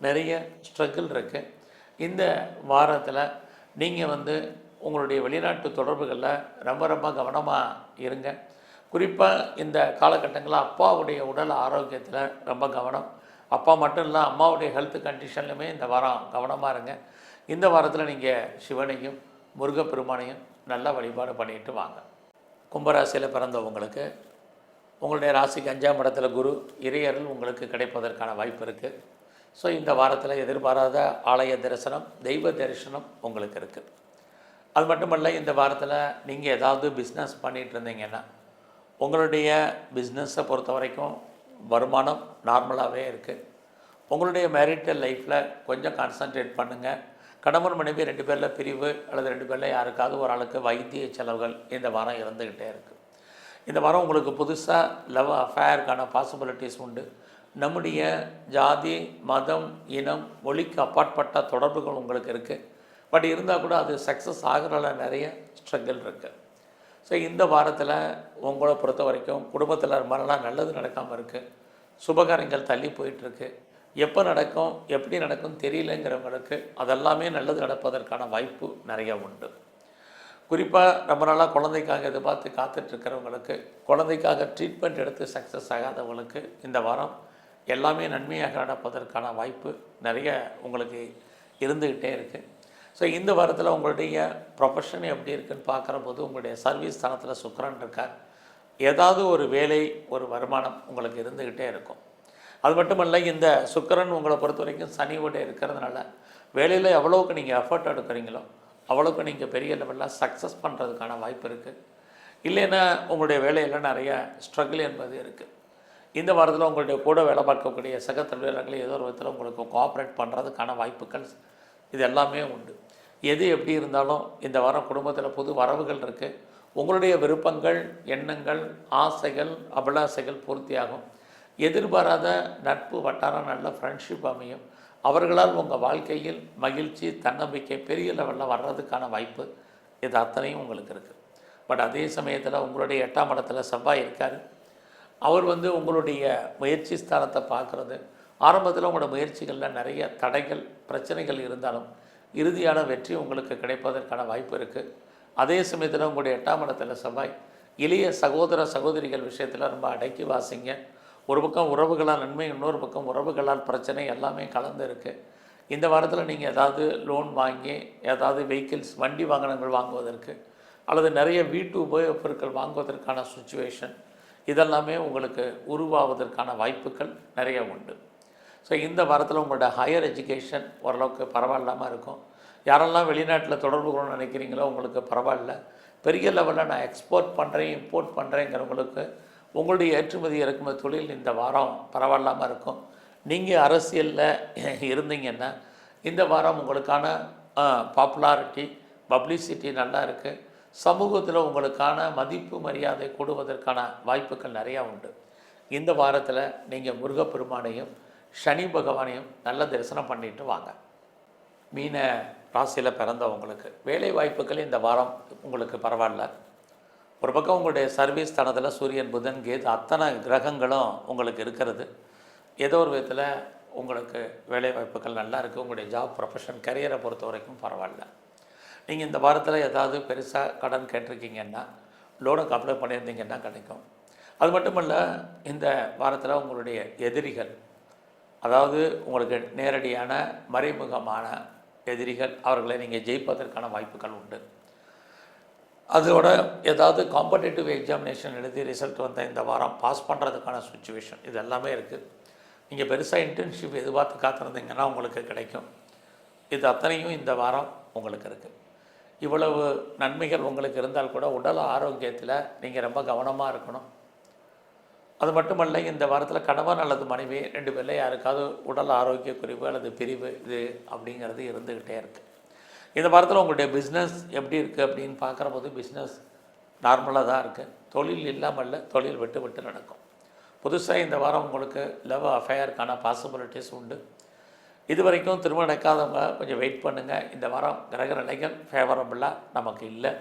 நிறைய ஸ்ட்ரகிள் இருக்குது. இந்த வாரத்தில் நீங்கள் உங்களுடைய வெளிநாட்டு தொடர்புகளில் ரொம்ப ரொம்ப கவனமாக இருங்க. குறிப்பாக இந்த காலகட்டங்களில் அப்பாவுடைய உடல் ஆரோக்கியத்தில் ரொம்ப கவனம். அப்பா மட்டும் இல்லை, அம்மாவுடைய ஹெல்த் கண்டிஷன்லையுமே இந்த வாரம் கவனமாக இருங்க. இந்த வாரத்தில் நீங்கள் சிவனையும் முருகப்பெருமானையும் நல்லா வழிபாடு பண்ணிட்டு வாங்க. கும்பராசியில் பிறந்தவங்களுக்கு உங்களுடைய ராசிக்கு 5ஆம் இடத்துல குரு, இறையருள் உங்களுக்கு கிடைப்பதற்கான வாய்ப்பு இருக்குது. ஸோ இந்த வாரத்தில் எதிர்பாராத ஆலய தரிசனம், தெய்வ தரிசனம் உங்களுக்கு இருக்குது. அது மட்டுமல்ல, இந்த வாரத்தில் நீங்கள் ஏதாவது பிஸ்னஸ் பண்ணிகிட்டு இருந்தீங்கன்னா உங்களுடைய பிஸ்னஸை பொறுத்த வரைக்கும் வருமானம் நார்மலாகவே இருக்குது. உங்களுடைய மேரிட்டல் லைஃப்பில் கொஞ்சம் கான்சன்ட்ரேட் பண்ணுங்கள். கணவன் மனைவி 2 பேரில் பிரிவு அல்லது 2 பேரில் யாருக்காவது ஒரு ஆளுக்கு வைத்திய செலவுகள் இந்த வாரம் இருந்துக்கிட்டே இருக்குது. இந்த வாரம் உங்களுக்கு புதுசாக லவ் அஃபேருக்கான பாசிபிலிட்டிஸ் உண்டு. நம்முடைய ஜாதி, மதம், இனம், மொழிக்கு அப்பாற்பட்ட தொடர்புகள் உங்களுக்கு இருக்குது. பட் இருந்தால் கூட அது சக்ஸஸ் ஆகிறதுல நிறைய ஸ்ட்ரகிள் இருக்குது. ஸோ இந்த வாரத்தில் உங்களை பொறுத்த வரைக்கும் குடும்பத்தில் ரொம்பலாம் நல்லது நடக்காமல் இருக்குது. சுபகாரியங்கள் தள்ளி போயிட்டுருக்கு. எப்போ நடக்கும், எப்படி நடக்கும் தெரியலங்கிறவங்களுக்கு அதெல்லாமே நல்லது நடப்பதற்கான வாய்ப்பு நிறையா உண்டு. குறிப்பாக ரொம்ப நாளாக குழந்தைக்காக எதிர்பார்த்து காத்துட்ருக்கிறவங்களுக்கு, குழந்தைக்காக ட்ரீட்மெண்ட் எடுத்து சக்ஸஸ் ஆகாதவங்களுக்கு இந்த வாரம் எல்லாமே நன்மையாக நடப்பதற்கான வாய்ப்பு நிறைய உங்களுக்கு இருந்துக்கிட்டே இருக்குது. ஸோ இந்த வாரத்தில் உங்களுடைய ப்ரொஃபஷன் எப்படி இருக்குதுன்னு பார்க்குற போது உங்களுடைய சர்வீஸ் ஸ்தானத்தில் சுக்கிரன் இருக்கார். ஏதாவது ஒரு வேலை, ஒரு வருமானம் உங்களுக்கு இருந்துக்கிட்டே இருக்கும். அது மட்டுமல்ல, இந்த சுக்கிரன் உங்களை பொறுத்த வரைக்கும் சனியோட இருக்கிறதுனால வேலையில் எவ்வளோக்கு நீங்கள் எஃபர்ட் எடுக்கிறீங்களோ அவ்வளோக்கு நீங்கள் பெரிய லெவலில் சக்ஸஸ் பண்ணுறதுக்கான வாய்ப்பு இருக்குது. இல்லைன்னா உங்களுடைய வேலையில் நிறைய ஸ்ட்ரகிள் என்பது இருக்குது. இந்த வாரத்தில் உங்களுடைய கூட வேலை பார்க்கக்கூடிய சக தொழிலாளர்கள் ஏதோ ஒரு விதத்தில் உங்களுக்கு கோஆப்ரேட் பண்ணுறதுக்கான வாய்ப்புகள் இது எல்லாமே உண்டு. எது எப்படி இருந்தாலும் இந்த வாரம் குடும்பத்தில் புது வரவுகள் இருக்குது. உங்களுடைய விருப்பங்கள், எண்ணங்கள், ஆசைகள், அபிலாசைகள் பூர்த்தியாகும். எதிர்பாராத நட்பு வட்டாரம், நல்ல ஃப்ரெண்ட்ஷிப் அமையும். அவர்களால் உங்கள் வாழ்க்கையில் மகிழ்ச்சி, தன்னம்பிக்கை பெரிய லெவலில் வர்றதுக்கான வாய்ப்பு இது அத்தனையும் உங்களுக்கு இருக்குது. பட் அதே சமயத்தில் உங்களுடைய 8ஆம் இடத்துல செவ்வாய் இருக்கார். அவர் உங்களுடைய முயற்சி ஸ்தானத்தை பார்க்குறது. ஆரம்பத்தில் உங்களோட முயற்சிகளில் நிறைய தடைகள், பிரச்சனைகள் இருந்தாலும் இறுதியான வெற்றி உங்களுக்கு கிடைப்பதற்கான வாய்ப்பு இருக்குது. அதே சமயத்தில் உங்களுடைய 8ஆம் இடத்துல செவ்வாய் இளைய சகோதர சகோதரிகள் விஷயத்தில் ரொம்ப அடக்கி வாசிங்க. ஒரு பக்கம் உறவுகளால் நன்மை, இன்னொரு பக்கம் உறவுகளால் பிரச்சனை எல்லாமே கலந்து இருக்குது. இந்த வாரத்தில் நீங்கள் ஏதாவது லோன் வாங்கி ஏதாவது வெஹிக்கிள்ஸ், வண்டி வாகனங்கள் வாங்குவதற்கு அல்லது நிறைய வீட்டு உபயோகப் பொருட்கள் வாங்குவதற்கான சுச்சுவேஷன் இதெல்லாமே உங்களுக்கு உருவாவதற்கான வாய்ப்புகள் நிறைய உண்டு. ஸோ இந்த வாரத்தில் உங்களோட ஹையர் எஜுகேஷன் ஓரளவுக்கு பரவாயில்லாமல் இருக்கும். யாரெல்லாம் வெளிநாட்டில் தொடர்பு கொள்ளணும்னு நினைக்கிறீங்களோ உங்களுக்கு பரவாயில்ல. பெரிய லெவலில் நான் எக்ஸ்போர்ட் பண்ணுறேன், இம்போர்ட் பண்ணுறேங்கிறவங்களுக்கு உங்களுடைய ஏற்றுமதி இறக்குமதி தொழில் இந்த வாரம் பரவாயில்லாமல் இருக்கும். நீங்கள் அரசியலில் இருந்தீங்கன்னா இந்த வாரம் உங்களுக்கான பாப்புலாரிட்டி, பப்ளிசிட்டி நல்லா இருக்குது. சமூகத்தில் உங்களுக்கான மதிப்பு, மரியாதை கூடுவதற்கான வாய்ப்புகள் நிறையா உண்டு. இந்த வாரத்தில் நீங்கள் முருகப்பெருமானையும் சனி பகவானையும் நல்ல தரிசனம் பண்ணிட்டு வாங்க. மீன ராசியில் பிறந்தவங்களுக்கு வேலை வாய்ப்புகள் இந்த வாரம் உங்களுக்கு பரவாயில்ல. ஒரு பக்கம் உங்களுடைய சர்வீஸ் ஸ்தானத்தில் சூரியன், புதன், கேது அத்தனை கிரகங்களும் உங்களுக்கு இருக்கிறது. ஏதோ ஒரு விதத்தில் உங்களுக்கு வேலை வாய்ப்புகள் நல்லா இருக்குது. உங்களுடைய ஜாப், ப்ரொஃபஷன், கரியரை பொறுத்த வரைக்கும் பரவாயில்ல. நீங்கள் இந்த வாரத்தில் ஏதாவது பெருசாக கடன் கேட்டிருக்கீங்கன்னா, லோனுக்கு அப்ளை பண்ணியிருந்தீங்கன்னா கிடைக்கும். அது மட்டும் இல்லை, இந்த வாரத்தில் உங்களுடைய எதிரிகள், அதாவது உங்களுக்கு நேரடியான மறைமுகமான எதிரிகள், அவர்களை நீங்கள் ஜெயிப்பதற்கான வாய்ப்புகள் உண்டு. அதோட ஏதாவது காம்படேட்டிவ் எக்ஸாமினேஷன் எழுதி ரிசல்ட் வந்த இந்த வாரம் பாஸ் பண்ணுறதுக்கான சுச்சுவேஷன் இது எல்லாமே இருக்குது. நீங்கள் பெருசாக இன்டர்ன்ஷிப் எதிர்பார்த்து காத்திருந்தீங்கன்னா உங்களுக்கு கிடைக்கும். இது அத்தனையும் இந்த வாரம் உங்களுக்கு இருக்குது. இவ்வளவு நன்மைகள் உங்களுக்கு இருந்தால் கூட உடல் ஆரோக்கியத்தில் நீங்கள் ரொம்ப கவனமாக இருக்கணும். அது மட்டுமல்ல, இந்த வாரத்தில் கணவன் அல்லது மனைவி 2 பேரில் யாருக்காவது உடல் ஆரோக்கிய குறைவு அல்லது பிரிவு இது அப்படிங்கிறது இருந்துக்கிட்டே இருக்குது. இந்த வாரத்தில் உங்களுடைய பிஸ்னஸ் எப்படி இருக்குது அப்படின்னு பார்க்குற போது பிஸ்னஸ் நார்மலாக தான் இருக்குது. தொழில் இல்லாமல் இல்லை, தொழில் விட்டு விட்டு நடக்கும். புதுசாக இந்த வாரம் உங்களுக்கு லவ் அஃபேருக்கான பாசிபிலிட்டிஸ் உண்டு. இது வரைக்கும் திருமணம் நடக்காதவங்க கொஞ்சம் வெயிட் பண்ணுங்கள். இந்த வாரம் கிரக நிலைகள் ஃபேவரபுளாக நமக்கு இல்லை.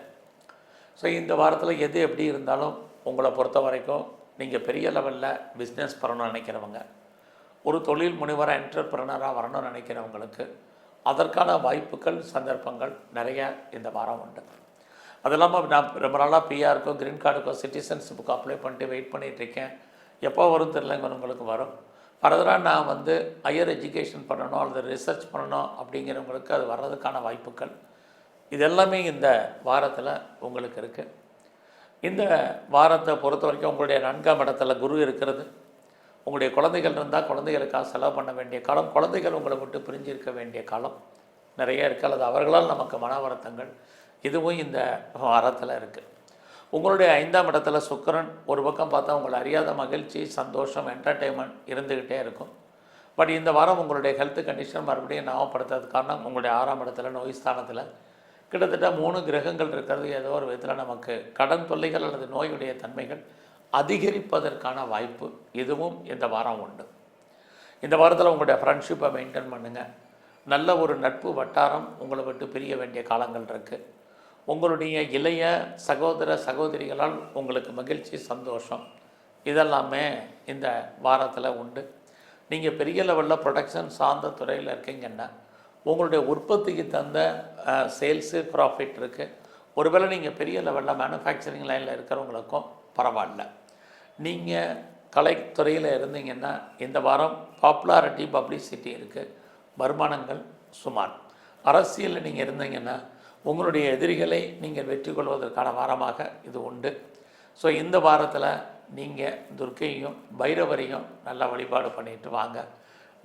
ஸோ இந்த வாரத்தில் எது எப்படி இருந்தாலும் உங்களை பொறுத்த வரைக்கும் நீங்கள் பெரிய லெவலில் பிஸ்னஸ் பண்ணணும்னு நினைக்கிறவங்க, ஒரு தொழில் முனைவராக என்டர்பிரனராக வரணும்னு நினைக்கிறவங்களுக்கு அதற்கான வாய்ப்புகள் சந்தர்ப்பங்கள் நிறையா இந்த வாரம் உண்டு. அது இல்லாமல் நான் ரொம்ப நாளாக பிஆருக்கோ க்ரீன் கார்டுக்கோ சிட்டிசன்ஷிப்புக்கு அப்ளை பண்ணிட்டு வெயிட் பண்ணிகிட்ருக்கேன். எப்போ வரும் தெரியலங்க, உங்களுக்கு வரும். ஃபர்தராக நான் ஹையர் எஜுகேஷன் பண்ணணும் அல்லது ரிசர்ச் பண்ணணும் அப்படிங்கிறவங்களுக்கு அது வர்றதுக்கான வாய்ப்புகள் இதெல்லாமே இந்த வாரத்தில் உங்களுக்கு இருக்குது. இந்த வாரத்தை பொறுத்த வரைக்கும் உங்களுடைய 4ஆம் இடத்துல குரு இருக்கிறது. உங்களுடைய குழந்தைகள் இருந்தால் குழந்தைகளுக்காக செலவு பண்ண வேண்டிய காலம், குழந்தைகள் உங்களை விட்டு பிரிஞ்சிருக்க வேண்டிய காலம் நிறைய இருக்குது. அல்லது அவர்களால் நமக்கு மன வருத்தங்கள் இதுவும் இந்த வாரத்தில் இருக்குது. உங்களுடைய 5ஆம் இடத்துல சுக்கிரன் ஒரு பக்கம் பார்த்தா உங்களை அறியாத மகிழ்ச்சி, சந்தோஷம், என்டர்டெயின்மெண்ட் இருந்துக்கிட்டே இருக்கும். பட் இந்த வாரம் உங்களுடைய ஹெல்த் கண்டிஷன் மறுபடியும் ஞாபகப்படுத்துறது காரணம் உங்களுடைய 6ஆம் இடத்துல நோய் ஸ்தானத்தில் கிட்டத்தட்ட 3 கிரகங்கள் இருக்கிறது. ஏதோ ஒரு விதத்தில் நமக்கு கடன் தொல்லைகள் அல்லது நோயுடைய தன்மைகள் அதிகரிப்பதற்கான வாய்ப்பு இதுவும் இந்த வாரம் உண்டு. இந்த வாரத்தில் உங்களுடைய ஃப்ரெண்ட்ஷிப்பை மெயின்டைன் பண்ணுங்கள். நல்ல ஒரு நட்பு வட்டாரம் உங்களை விட்டு பிரிய வேண்டிய காலங்கள் இருக்குது. உங்களுடைய இளைய சகோதர சகோதரிகளால் உங்களுக்கு மகிழ்ச்சி, சந்தோஷம் இதெல்லாமே இந்த வாரத்தில் உண்டு. நீங்கள் பெரிய லெவலில் ப்ரொடக்ஷன் சார்ந்த துறையில் இருக்கீங்கன்னா உங்களுடைய உற்பத்திக்கு தந்த சேல்ஸு ப்ராஃபிட் இருக்குது. ஒருவேளை நீங்கள் பெரிய லெவலில் மேனுஃபேக்சரிங் லைனில் இருக்கிறவங்களுக்கும் பரவாயில்ல. நீங்கள் கலைத்துறையில் இருந்தீங்கன்னா இந்த வாரம் பாப்புலாரிட்டி, பப்ளிசிட்டி இருக்குது. வருமானங்கள் சுமார். அரசியலில் நீங்கள் இருந்தீங்கன்னா உங்களுடைய எதிரிகளை நீங்கள் வெற்றி கொள்வதற்கான வாரமாக இது உண்டு. ஸோ இந்த வாரத்தில் நீங்கள் துர்க்கையும் பைரவரையும் நல்லா வழிபாடு பண்ணிட்டு வாங்க.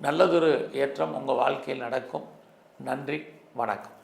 நல்லதொரு ஏற்றம் உங்கள் வாழ்க்கையில் நடக்கும். நன்றி, வணக்கம்.